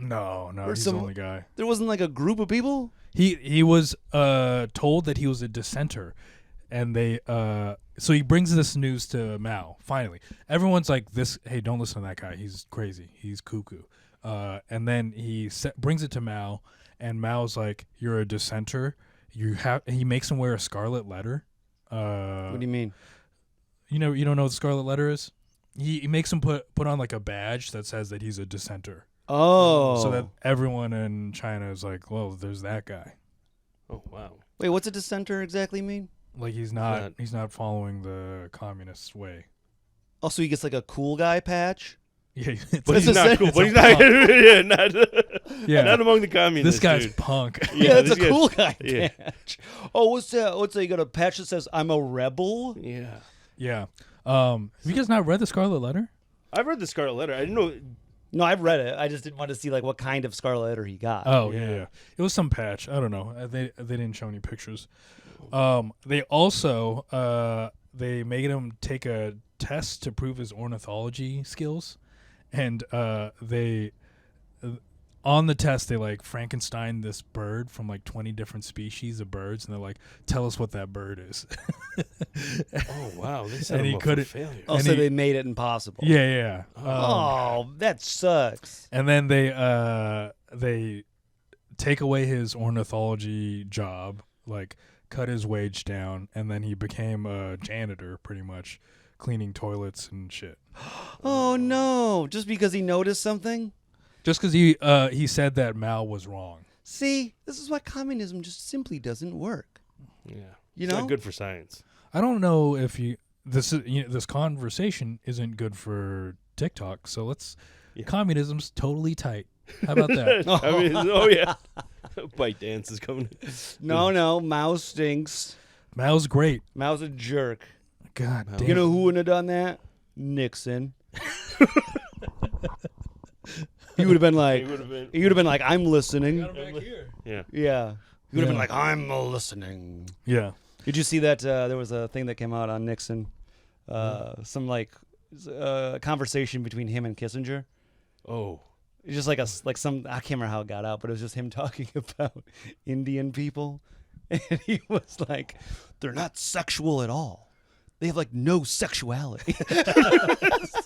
No, Or he's some- the only guy. There wasn't like a group of people? He was told that he was a dissenter, and they so he brings this news to Mao. Finally, everyone's like, "This, hey, don't listen to that guy. He's crazy. He's cuckoo." And then he brings it to Mao, and Mao's like, "You're a dissenter. He makes him wear a scarlet letter. What do you mean? You don't know what the scarlet letter is? He makes him put on like a badge that says that he's a dissenter. Oh. So that everyone in China is like, well, there's that guy. Oh, wow. Wait, what's a dissenter exactly mean? Like he's not following the communist way. Oh, so he gets like a cool guy patch? Yeah, But he's a not cool. it's But a he's not. punk. Yeah. Not among the communists. This guy's dude. punk. Yeah, that's this a guy's- cool guy yeah. patch. Oh, what's that? What's that? You got a patch that says, I'm a rebel? Yeah. Yeah. Have you guys not read the Scarlet Letter? I've read the Scarlet Letter. I didn't know. No, I've read it. I just didn't want to see like what kind of scarlet letter he got. Oh yeah. It was some patch. I don't know. They didn't show any pictures. They also they made him take a test to prove his ornithology skills, and they on the test they like Frankenstein this bird from like 20 different species of birds, and they're like, tell us what that bird is. Oh wow, they set And him he up couldn't- for failure. Oh, and so he- they made it impossible. Yeah. Oh, that sucks. And then they take away his ornithology job, like cut his wage down, and then he became a janitor, pretty much, cleaning toilets and shit. Oh no! Just because he noticed something. Just because he said that Mao was wrong. See, this is why communism just simply doesn't work. Yeah, You it's know? not good for science. I don't know if this conversation isn't good for TikTok, so let's. Yeah. Communism's totally tight. How about that? I mean, oh yeah, bite dance is coming. No, Mao stinks. Mao's great. Mao's a jerk. God Mao. damn. You know who wouldn't have done that? Nixon. He would have been like, He would have been. he would have been like, I'm listening. Yeah. Yeah. He would have been Yeah. like, I'm listening. Yeah. Did you see that there was a thing that came out on Nixon? Some like conversation between him and Kissinger. Oh. It's just like some I can't remember how it got out, but it was just him talking about Indian people, and he was like, "They're not sexual at all. They have like no sexuality."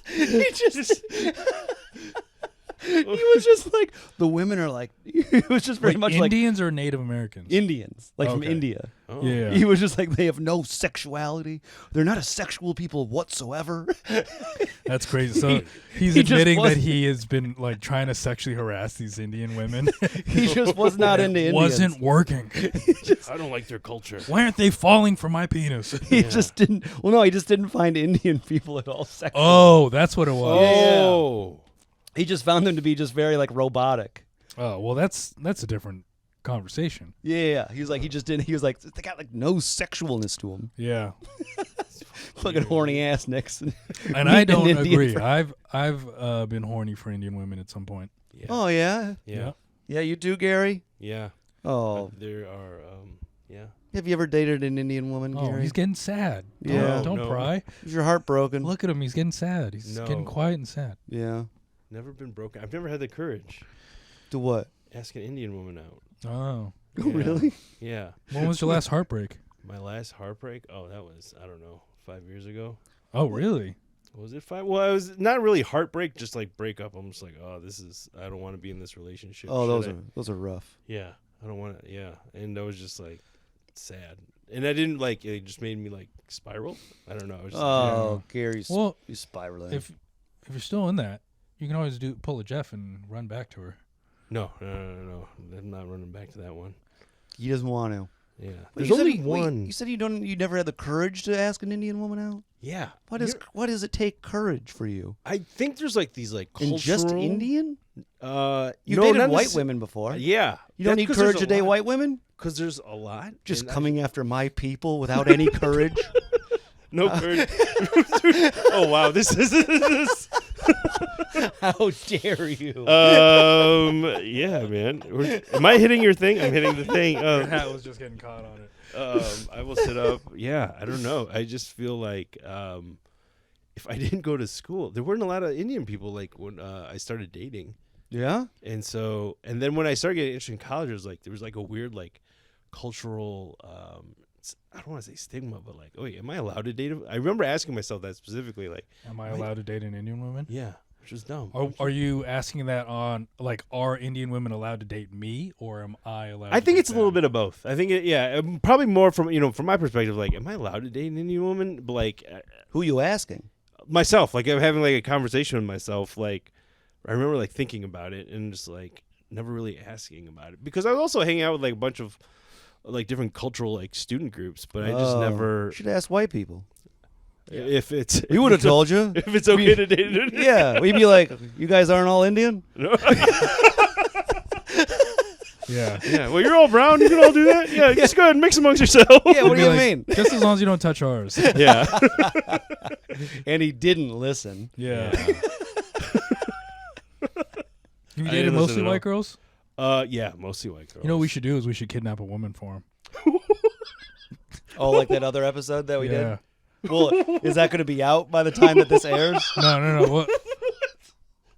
he just. He was just like, the women are like, it was just very Wait, much Indians or Native Americans? like Indians, like from Okay. India. Oh. Yeah. He was just like, they have no sexuality. They're not a sexual people whatsoever. That's crazy. So he's he just admitting that wasn't- he has been like trying to sexually harass these Indian women. He just was not into It Indians. wasn't working. I don't like their culture. Why aren't they falling for my penis? He Yeah. just didn't. Well, no, he just didn't find Indian people at all sexual. Oh, that's what it was. Oh. He just found them to be just very like robotic. Oh, well, that's a different conversation. Yeah, he was like, he just didn't. He was like, they got like no sexualness to him. Yeah, Fucking horny ass Nixon. and I Meeting an don't Indian agree. friend. I've been horny for Indian women at some point. Yeah. Oh yeah, Yeah. yeah. You too, Gary. Yeah. Oh, There are. Yeah. have you ever dated an Indian woman, Oh, Gary? he's getting sad. Yeah. Don't No. pry. Is your heart broken? Look at him. He's getting sad. He's No. getting quiet and sad. Yeah. Never been broken. I've never had the courage. To what? Ask an Indian woman out. Oh, Oh, really? Yeah. when was your last heartbreak? My last heartbreak? Oh, that was, I don't know, 5 years ago. Oh, really? Was it 5? Well, it was not really heartbreak, just like breakup. I'm just like, oh, I don't want to be in this relationship. Oh, Should I? those are rough. Yeah. I don't want to, yeah. And I was just like, sad. And I didn't like, it just made me like spiral. I don't know. I was just Oh, Gary's Well, he's spiraling. if you're still in that, you can always pull a Jeff and run back to her. no. I'm not running back to that one. He doesn't want to. Yeah. Wait, There's you said only you- wait, one. you said you never had the courage to ask an Indian woman out. Yeah. What does it take courage for you? I think there's like these like cultural. And just Indian? You You've dated white women before. Yeah. You don't need courage to date white women? Because there's a lot. Just and I- coming after my people without any courage? No courage. Oh wow, this is. How dare you? Yeah, man. Am I hitting your thing? I'm hitting the thing. hat was just getting caught on it. I will sit up. Yeah, I don't know. I just feel like if I didn't go to school, there weren't a lot of Indian people like when I started dating, Yeah? and then when I started getting interested in college, there was like a weird like cultural. I don't want to say stigma, but like, oh, am I allowed to date? I remember asking myself that specifically, like, Am I allowed to date an Indian woman? yeah, which is dumb. Are you asking that on like, are Indian women allowed to date me, or am I allowed? I to think date it's a little them? bit of both. I think, probably more from my perspective. Like, am I allowed to date an Indian woman? But like, Who you asking? myself, like I'm having like a conversation with myself. Like, I remember like thinking about it and just like never really asking about it because I was also hanging out with like a bunch of like different cultural like student groups, but I just never. You should ask white people. If it's We would have told you. if it's okay to date it. Yeah, we'd be like, you guys aren't all Indian? Yeah. Yeah. Well, you're all brown. You can all do that. Yeah. Just go ahead and mix amongst yourselves. Yeah, what Be do you like, mean? Just as long as you don't touch ours. Yeah. And he didn't listen. Yeah. You I dated didn't listen mostly at all. white girls? Yeah, mostly white girls. You know what we should do is we should kidnap a woman for him. Oh, like that other episode that we Yeah. did? Well, is that going to be out by the time that this airs? No. What?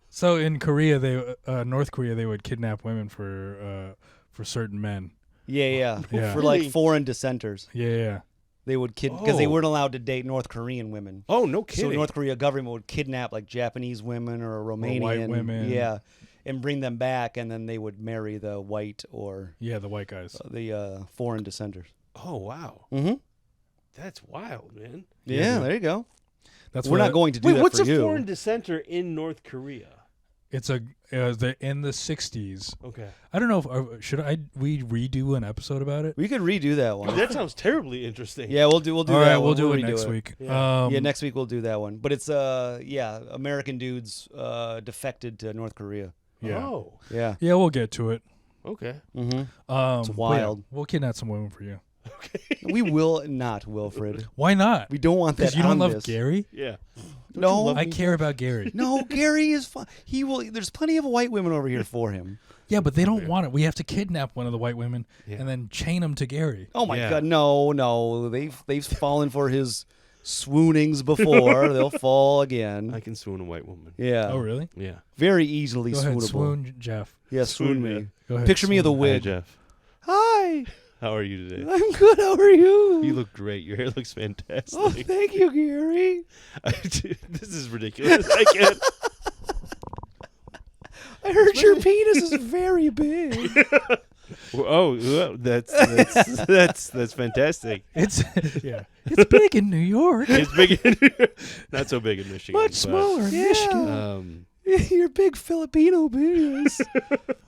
So in Korea, North Korea, they would kidnap women for certain men. Yeah. Yeah. For like foreign dissenters. Yeah. They would because they Oh. weren't allowed to date North Korean women. Oh, no So kidding. North Korea government would kidnap like Japanese women or Romanian white women. yeah, and bring them back, and then they would marry the white or Yeah, the white guys. the foreign dissenters. Oh, wow. Mm-hmm. That's wild, man. Yeah, there you go. That's We're what not going to do Wait, that what's for a you. foreign dissenter in North Korea? It's in the 60s. Okay. I don't know if we redo an episode about it. We could redo that one. That sounds terribly interesting. Yeah, we'll do All that. right, one. we'll do it redo next week. Yeah. Yeah, next week we'll do that one. But it's American dudes defected to North Korea. Yeah. Oh, Yeah. Yeah, we'll get to it. okay. Mm-hmm. It's wild. We'll kidnap some women for you. We will not, Wilfred. Why not? We don't want that. Because you don't on love this. Gary? Yeah. No, I care about Gary. no, Garri is fine. He will. There's plenty of white women over here for him. Yeah, but they don't want it. We have to kidnap one of the white women Yeah. and then chain them to Gary. Oh my Yeah. God, no. They've fallen for his swoonings before. They'll fall again. I can swoon a white woman. Yeah. Oh, really? Yeah. Very easily Go ahead, swoonable. swoon Jeff. Yeah, swoon Swoon me. me. Go ahead. Picture me with a swoon. Hi, wig. Jeff. Hi. How are you today? I'm good. How are you? You look great. Your hair looks fantastic. Oh, thank you, Garri. This is ridiculous. I can't. I heard your penis is very big. Oh, that's fantastic. It's it's big in New York. It's big, not so big in Michigan. Much but, smaller in Yeah. Michigan. Your big Filipino penis.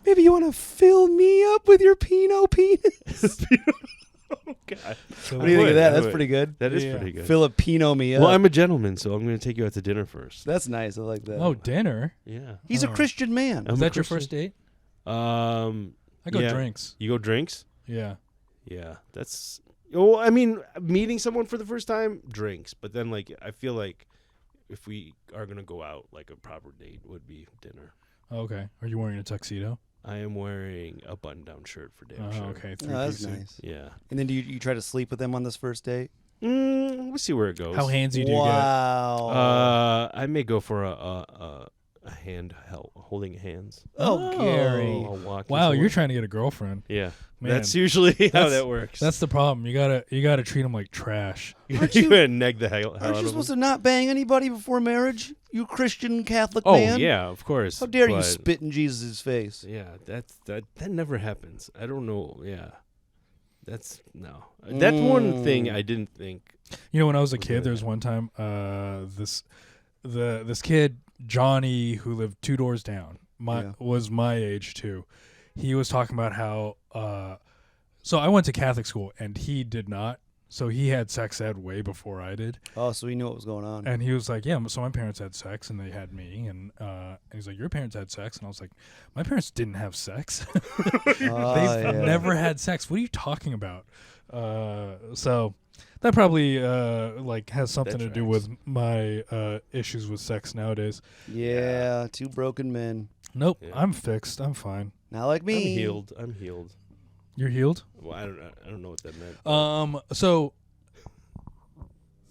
Maybe you want to fill me up with your Pinot penis. Oh God, So What do you think of that? I That's would. pretty good. That is Yeah. pretty good. Filipino me up. Well, I'm a gentleman, so I'm going to take you out to dinner first. That's nice. I like that. Oh, dinner? Yeah. He's a Oh. Christian man. I'm Is a that your Christian. first date? I I go yeah. drinks. You go drinks? Yeah. Yeah, that's. Well, I mean, meeting someone for the first time, drinks. But then, like, I feel like if we are gonna go out, like a proper date would be dinner. Okay. Are you wearing a tuxedo? I am wearing a button-down shirt for damn Oh, sure. okay. Oh, that's 3-piece. nice. Yeah. And then do you try to sleep with them on this first date? We'll see where it goes. How handsy do you get? Wow. I may go for a hand holding hands. Oh, Garri. I'll walk Wow, you you're somewhere. trying to get a girlfriend. Yeah, Man, that's usually how That's- that works. That's the problem. You gotta treat them like trash. Aren't you you- gonna neg the hell out Aren't of you supposed them. to not bang anybody before marriage? You Christian Catholic Oh man. yeah, of course. How dare you but- spit in Jesus' face? Yeah, that never happens. I don't know. Yeah, that's no. That's one thing I didn't think. You know, when I was a Was kid, really there was one time this kid Johnny, who lived 2 doors down, was my age too. He was talking about how so I went to Catholic school and he did not. So he had sex ed way before I did. Oh, so he knew what was going on. And he was like, yeah, so my parents had sex and they had me. And he's like, your parents had sex? And I was like, my parents didn't have sex. They've never had sex. What are you talking about? So that probably like has something to do with my issues with sex nowadays. Yeah, 2 broken men. Nope, Yeah. I'm fixed. I'm fine. Not like me. I'm healed. You're healed? Well, I don't know what that meant. So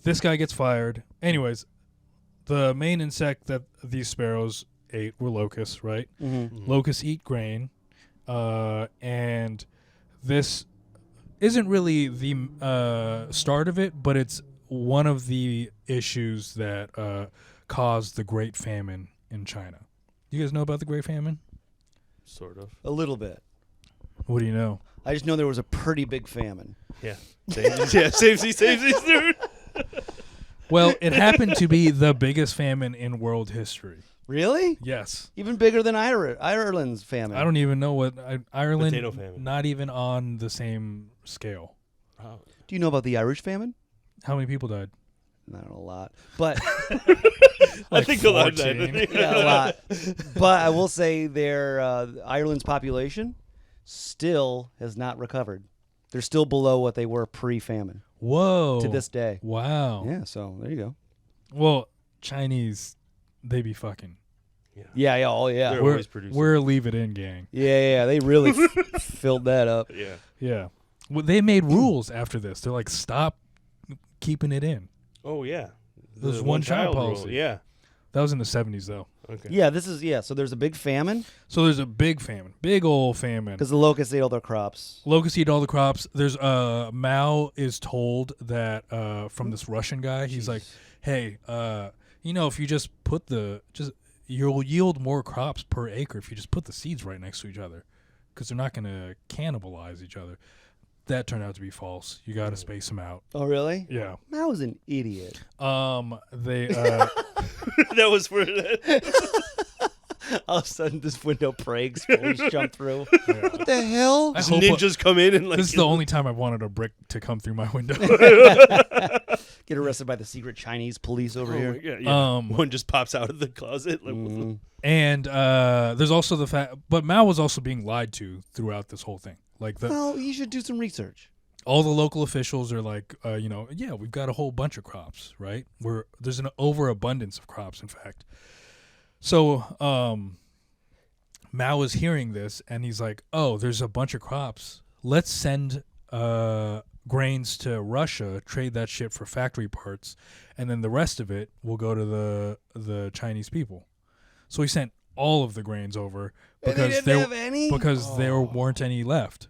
this guy gets fired. Anyways, the main insect that these sparrows ate were locusts, right? Mm-hmm. Locusts eat grain, and this isn't really the start of it, but it's one of the issues that caused the Great Famine in China. You guys know about the Great Famine? Sort of. A little bit. What do you know? I just know there was a pretty big famine. Yeah. Samesies, dude. Well, it happened to be the biggest famine in world history. Really? Yes. Even bigger than Ireland's famine. I don't even know what Ireland. Potato famine. Not even on the same scale. Oh. Do you know about the Irish famine? How many people died? Not a lot, but I think a lot. 14. yeah, a lot. But I will say their Ireland's population still has not recovered. They're still below what they were pre-famine Whoa. to this day. Wow. Yeah, so there you go. Well, Chinese, they be fucking. Yeah, oh yeah. They're always producing. We're Leave It In gang. Yeah, they really filled that up. Yeah. Yeah. Well, they made rules after this. They're like, stop keeping it in. Oh yeah. There's The one child rule. policy. Yeah. That was in the 70s, though. Okay. Yeah, so there's a big famine So there's a big famine, big old famine. because the locusts ate all their crops. Locusts eat all the crops. There's Mao is told that from this Russian guy. He's like, hey, if you just you'll yield more crops per acre if you just put the seeds right next to each other, because they're not going to cannibalize each other. That turned out to be false. You got to space them out. Oh, really? Yeah. I was an idiot. They That was for that. All of a sudden, this window breaks. Police jump through. What the hell? I hope Ninjas come in and like. this is the only time I've wanted a brick to come through my window. Get arrested by the secret Chinese police over Oh here. my God, yeah. Um, One just pops out of the closet. Like, what the- And there's also the fact, but Mao was also being lied to throughout this whole thing. Like Well, you should do some research. all the local officials are like, we've got a whole bunch of crops, right? There's an overabundance of crops, in fact. So Mao is hearing this, and he's like, oh, there's a bunch of crops. Let's send grains to Russia, trade that shit for factory parts, and then the rest of it will go to the Chinese people. So he sent all of the grains over And they because didn't have any? there weren't any left.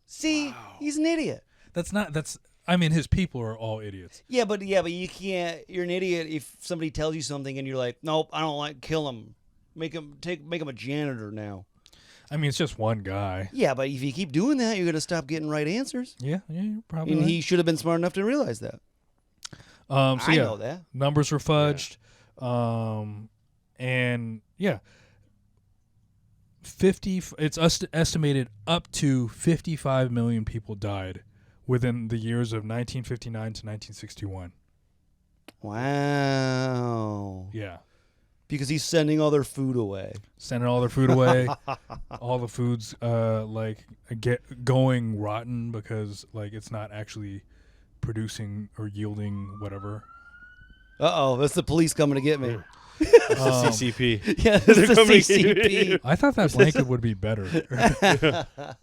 See, he's an idiot. His people are all idiots. Yeah, but you can't. You're an idiot if somebody tells you something and you're like, nope, I don't like. Kill him. Make him a janitor now. I mean, it's just one guy. Yeah, but if you keep doing that, you're gonna stop getting right answers. Yeah, you're probably And right. he should have been smart enough to realize that. I know that. Numbers were fudged. And yeah, it's estimated up to 55 million people died within the years of 1959 to 1961. Wow. Yeah. Because he's sending all their food away. Sending all their food away. All the food's get going rotten because it's not actually producing or yielding whatever. Uh-oh, that's the police coming to get me. It's the CCP. Yeah, this is the CCP. I thought that blanket would be better.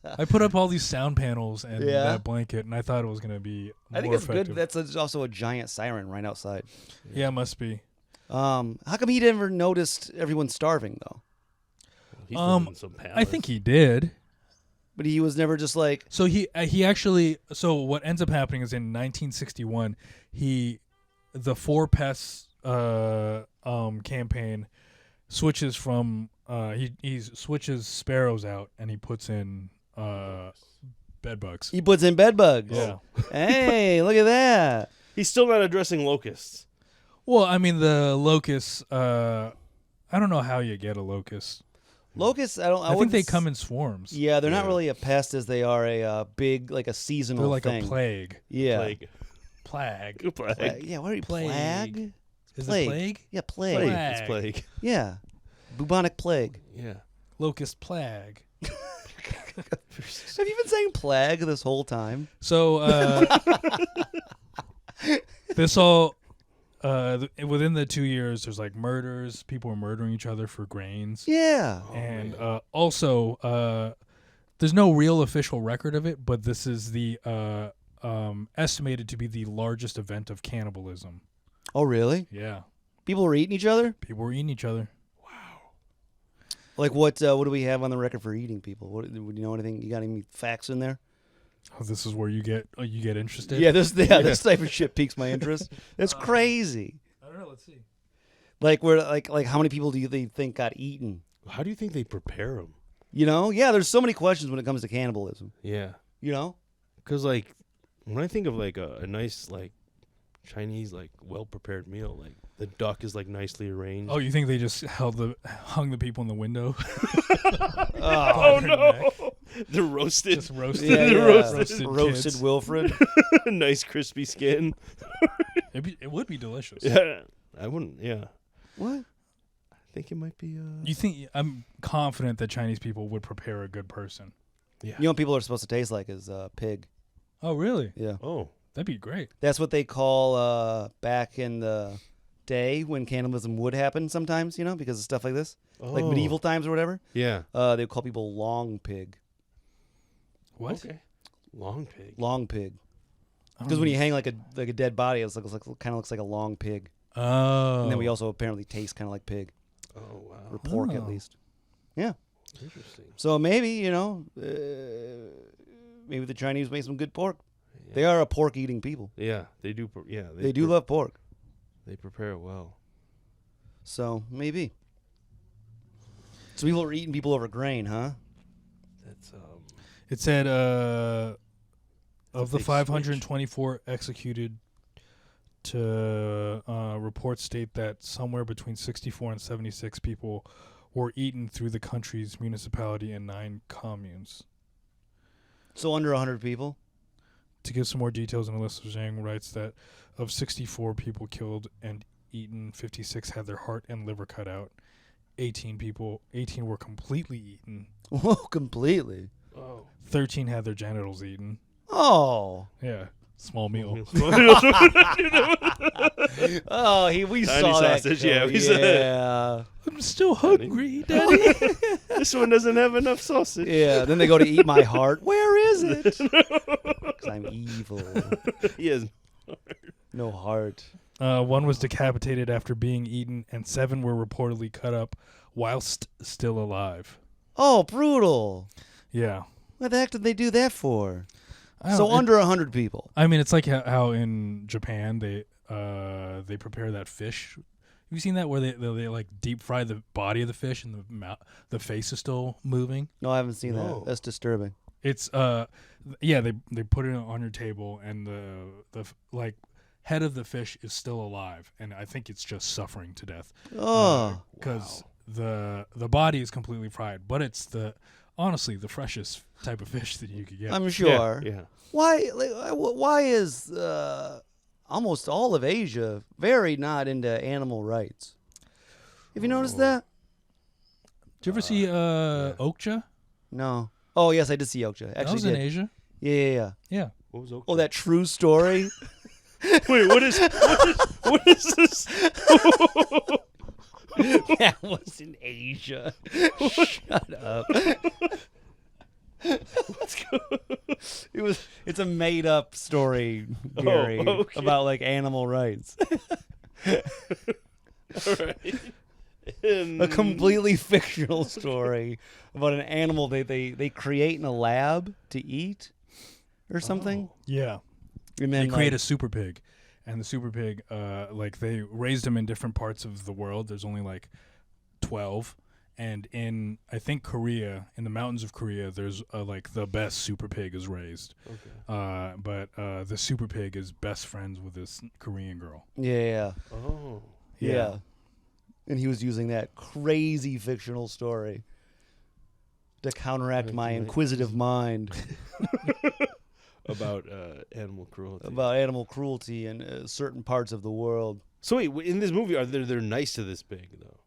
I put up all these sound panels and that blanket, and I thought it was going to be more I think it's effective. good. That's also a giant siren right outside. Yeah, it must be. How come he never noticed everyone starving, though? He's living in some I palace. think he did. But he was never just like... So he actually... So what ends up happening is in 1961, the Four Pests campaign switches from... he switches sparrows out, and he puts in bed bugs. He puts in bed bugs. Yeah. Hey, look at that. He's still not addressing locusts. Well, I mean, the locusts... I don't know how you get a locust. Locusts, I think they come in swarms. Yeah, they're not really a pest as they are a big, like a seasonal They're like thing. a plague. Yeah. Plague. Yeah, what are you, plague? Is it plague? Yeah, plague. Plague. Plague. It's plague. Yeah. Bubonic plague. Yeah. Locust plague. Have you been saying plague this whole time? So this all within the 2 years, there's like murders. People are murdering each other for grains. Yeah. And also, there's no real official record of it, but this is the estimated to be the largest event of cannibalism. Oh, really? Yeah, People were eating each other? people were eating each other. Like what do we have on the record for eating people? What, do you know anything? You got any facts in there? Oh, this is where you get interested. Yeah, this type of shit piques my interest. That's crazy. I don't know. Let's see. Like where like how many people do they think got eaten? How do you think they prepare them? You know? Yeah, there's so many questions when it comes to cannibalism. Yeah. You know? Because, like, when I think of, like, a nice, like, Chinese, like, well-prepared meal, like, the duck is, like, nicely arranged. Oh, you think they just hung the people in the window? Oh, no. They're roasted. Just roasted. Yeah, They're roasted roasted kids. Wilfred. Nice crispy skin. It would be delicious. Yeah. I wouldn't, yeah. What? I think it might be, You think? I'm confident that Chinese people would prepare a good person. yeah. You know what people are supposed to taste like is pig. Oh, really? Yeah. Oh. That'd be great. That's what they call back in the day when cannibalism would happen sometimes, because of stuff like this. Like Oh. medieval times or whatever. Yeah. They would call people long pig. What? Okay. Long pig. Long pig. I don't Because when know. you hang like a dead body, it kind of looks like a long pig. Oh. And then we also apparently taste kind of like pig. Oh wow. Or pork Oh. at least. Yeah. Interesting. So maybe, maybe the Chinese make some good pork. Yeah. They are a pork-eating people. Yeah, they do. Yeah, They do love pork. They prepare it well. So maybe. So people are eating people over grain, huh? That's It said of the big 524 executed, to reports state that somewhere between 64 and 76 people were eaten through the country's municipality and 9 communes. So under 100 people. To give some more details, an Alyssa Zhang writes that of 64 people killed and eaten, 56 had their heart and liver cut out. 18 were completely eaten. Whoa, completely. oh. 13 had their genitals eaten. Oh. Yeah, small meal. Oh, we Tiny saw that. sausage, show. yeah, we saw Yeah. I'm still hungry, Daddy. This one doesn't have enough sausage. Yeah. Then they go to eat my heart. Where is it? Because I'm evil. He has No heart. One was decapitated after being eaten, and 7 were reportedly cut up whilst still alive. Oh, brutal. Yeah. What the heck did they do that for? I don't- So it- under 100 people. I mean, it's like how in Japan they prepare that fish. Have you seen that where they like deep fry the body of the fish and the face is still moving? No, I haven't seen No. that. That's disturbing. It's yeah, they put it on your table, and the like head of the fish is still alive, and I think it's just suffering to death. Oh. Because the body is completely fried, but it's honestly the freshest type of fish that you could get. I'm sure. Yeah. Why is almost all of Asia very not into animal rights? Have you noticed that? Did you ever see Okja? No. Oh, yes, I did see Okja. That Actually, was in Asia. Yeah. Yeah. What was Oh, that true story. Wait, what is this? That was in Asia. Shut up. It's a made up story, Gary, okay. about like animal rights. All right. A completely fictional story about an animal they create in a lab to eat or something. Yeah. And They then create like, a super pig, and the super pig, like they raised them in different parts of the world. There's only like 12, and in I think Korea, in the mountains of Korea, there's like the best super pig is raised. Okay. But the super pig is best friends with this Korean girl. yeah. Oh. Yeah. And he was using that crazy fictional story to counteract my inquisitive mind About animal cruelty. about animal cruelty in certain parts of the world. So wait, in this movie, they're nice to this pig though?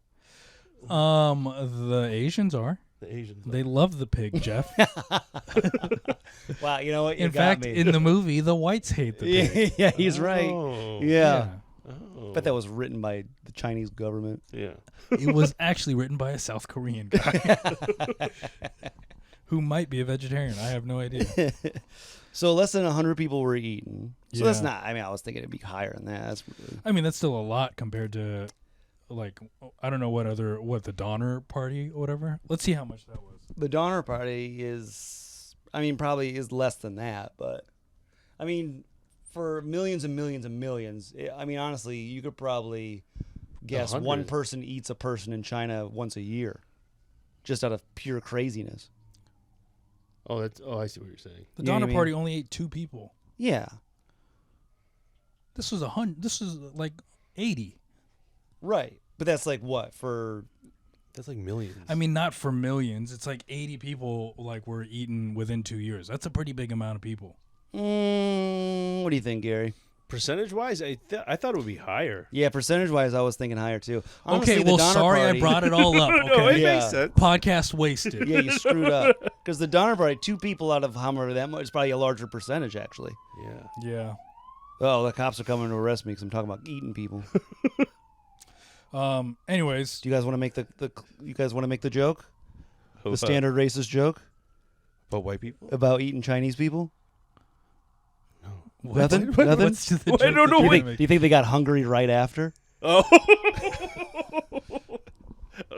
The Asians are. The Asians. They love the pig, Jeff. Wow, you know what? You In got fact, me. in the movie, the whites hate the pig. yeah, he's right. Oh. Yeah. Oh. I bet that was written by the Chinese government. Yeah. It was actually written by a South Korean guy who might be a vegetarian. I have no idea. So less than 100 people were eaten. So that's Yeah. not, I mean, I was thinking it'd be higher than that. That's really, I mean, that's still a lot compared to, like, I don't know what the Donner Party or whatever. Let's see how much that was. the Donner Party is, I mean, probably is less than that. But, I mean, for millions and millions and millions, I mean, honestly, you could probably guess 100. one person eats a person in China once a year. Just out of pure craziness. Oh, I see what you're saying. The You know what Donner I mean? Party only ate 2 people. Yeah. This was 100. This was like 80. Right. But that's like what? For That's like millions. I mean, not for millions. It's like 80 people like were eaten within 2 years. That's a pretty big amount of people. what do you think, Gary? percentage-wise, I thought it would be higher. Yeah, percentage-wise, I was thinking higher too. Honestly, Okay, the well, Donner sorry Party, I brought it all up. No, it Okay, Yeah. makes sense. podcast wasted. Yeah, you screwed up. Because the Donner Party, 2 people out of however that much is probably a larger percentage, actually. Yeah. Yeah. Oh, the cops are coming to arrest me because I'm talking about eating people. Anyways, Do you guys want to make the joke? The About- standard racist joke about white people. about eating Chinese people? what? Nothing? What- Nothing? what's the Well, I joke don't that know you're what- gonna make? Do you think they got hungry right after? Oh.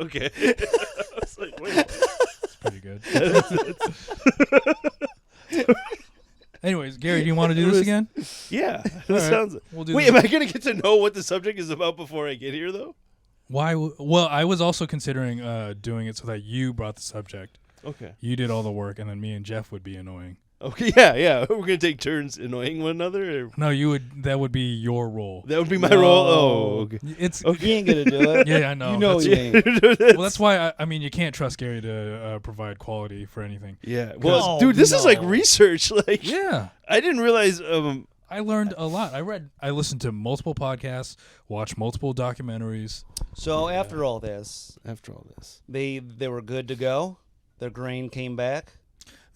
Okay. I was like, wait. It's pretty good. Anyways, Gary, do you want to do this again? Yeah. That All right, sounds. we'll do Wait, this. am I gonna get to know what the subject is about before I get here, though? Why? Well, I was also considering doing it so that you brought the subject. Okay. You did all the work, and then me and Jeff would be annoying. Okay. Yeah. We're gonna take turns annoying one another. Or... No, you would. That would be your role. That would be my No. role. Oh. Okay. It's He ain't gonna do it. yeah, I know. You know That's- he ain't. well, that's why I mean you can't trust Gary to provide quality for anything. Yeah. Well, No, dude, this is like no. research. Like, Yeah, I didn't realize. I learned a lot. I listened to multiple podcasts, watched multiple documentaries. So after all this, After all this, they were good to go. Their grain came back.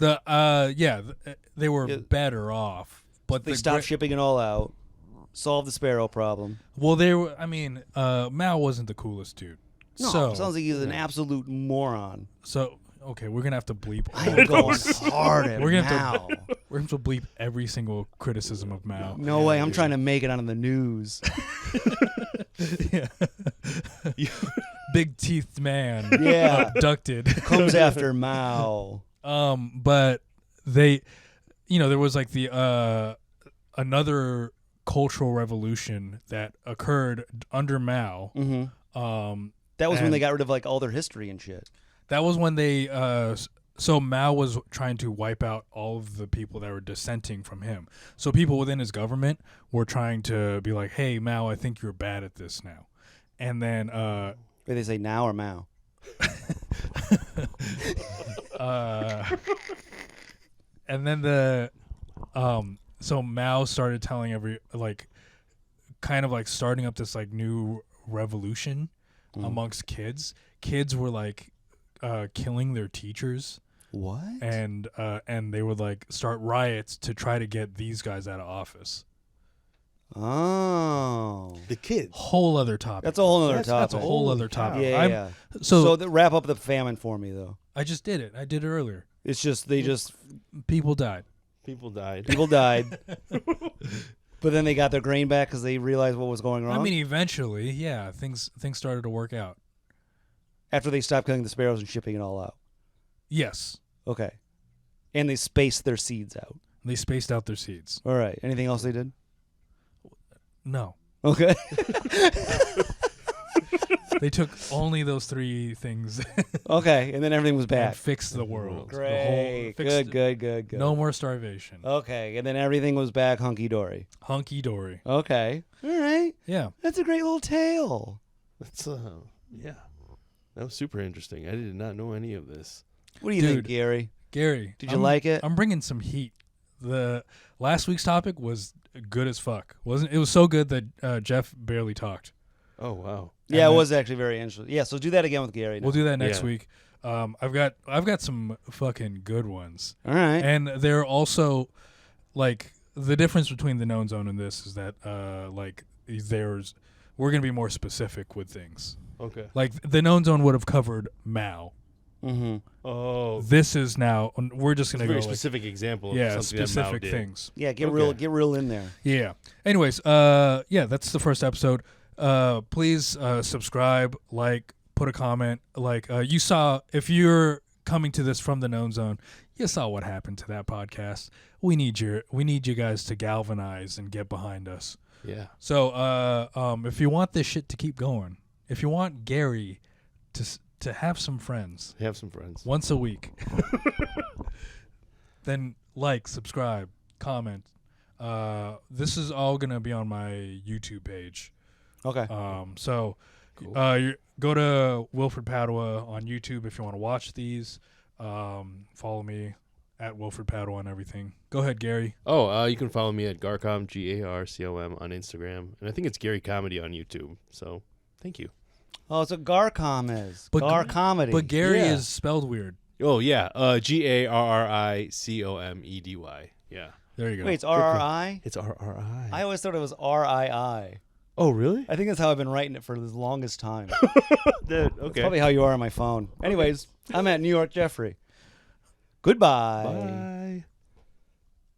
They were Yeah. better off, but They stopped shipping it all out. Solved the sparrow problem. Well, they were. I mean, Mao wasn't the coolest dude. No, so sounds like he's an absolute moron. okay, we're gonna have to bleep. I am going hard at We're gonna Mao. We're gonna have to bleep every single criticism of Mao. No way. I'm trying to make it onto the news. Yeah. Big teethed man. Yeah. Abducted. Comes after Mao. But they, there was like the another cultural revolution that occurred under Mao. Mm-hmm. That was when and- they got rid of like all their history and shit. That was when they so Mao was trying to wipe out all of the people that were dissenting from him. So people within his government were trying to be like, "Hey, Mao, I think you're bad at this now." And then Wait, they say now or Mao? and then so Mao started telling kind of like starting up this like new revolution amongst kids. Kids were like killing their teachers, What? and they would like start riots to try to get these guys out of office. Oh. the kids. Whole other topic. That's a whole other topic. That's a whole Holy other topic. Yeah, I'm- yeah. So, Wrap up the famine for me, though. I just did it. I did it earlier. It's just they just People died. People died. people died, but then they got their grain back because they realized what was going wrong. I mean, eventually, yeah, things started to work out. after they stopped killing the sparrows and shipping it all out. Yes, Okay, and they spaced their seeds out. they spaced out their seeds. All right. Anything else they did? No, Okay. they took only those three things Okay, and then everything was and back. fixed the world. Great. Fixed Good. No more starvation. Okay, and then everything was back hunky dory. Hunky dory. Okay. All right. Yeah. That's a great little tale. That's yeah. That was super interesting. I did not know any of this. What do you think, Dude. Gary? Gary, Did you like it? I'm bringing some heat. The last week's topic was good as fuck. Wasn't it? Was so good that Jeff barely talked. Oh wow. Yeah, And it then- was actually very interesting. Yeah, so do that again with Gary. Now. We'll do that next Yeah. week. I've got some fucking good ones. All right. And they're also like the difference between the known zone and this is that we're gonna be more specific with things. Okay. Like the known zone would have covered Mao. Mm-hmm. Oh. This is now we're just It's a gonna very go like specific example. Of yeah something that Mao specific did. things. Yeah, get Okay. real in there. Yeah. Anyways, yeah, that's the first episode. Please subscribe, like, put a comment. Like you saw, if you're coming to this from the known zone, you saw what happened to that podcast. We need you guys to galvanize and get behind us. Yeah. So if you want this shit to keep going, if you want Gary to have some friends Have some friends. once a week, then like, subscribe, comment. This is all gonna be on my YouTube page. Okay. So Cool. you go to Wilfred Padua on YouTube if you want to watch these. Follow me at Wilfred Padua on everything. Go ahead, Gary. Oh, you can follow me at Garcom, GARCOM on Instagram, and I think it's Gary Comedy on YouTube. So, thank you. Oh, it's a Garcom is. But- Gar comedy. But Gary Yeah. is spelled weird. Oh yeah, GARRICOMEDY. Yeah, There you go. Wait, it's RRI? it's RRI. I always thought it was RII. Oh, really? I think that's how I've been writing it for the longest time. Okay. That's probably how you are on my phone. Anyways, I'm at New York Jeffrey. Goodbye. Bye.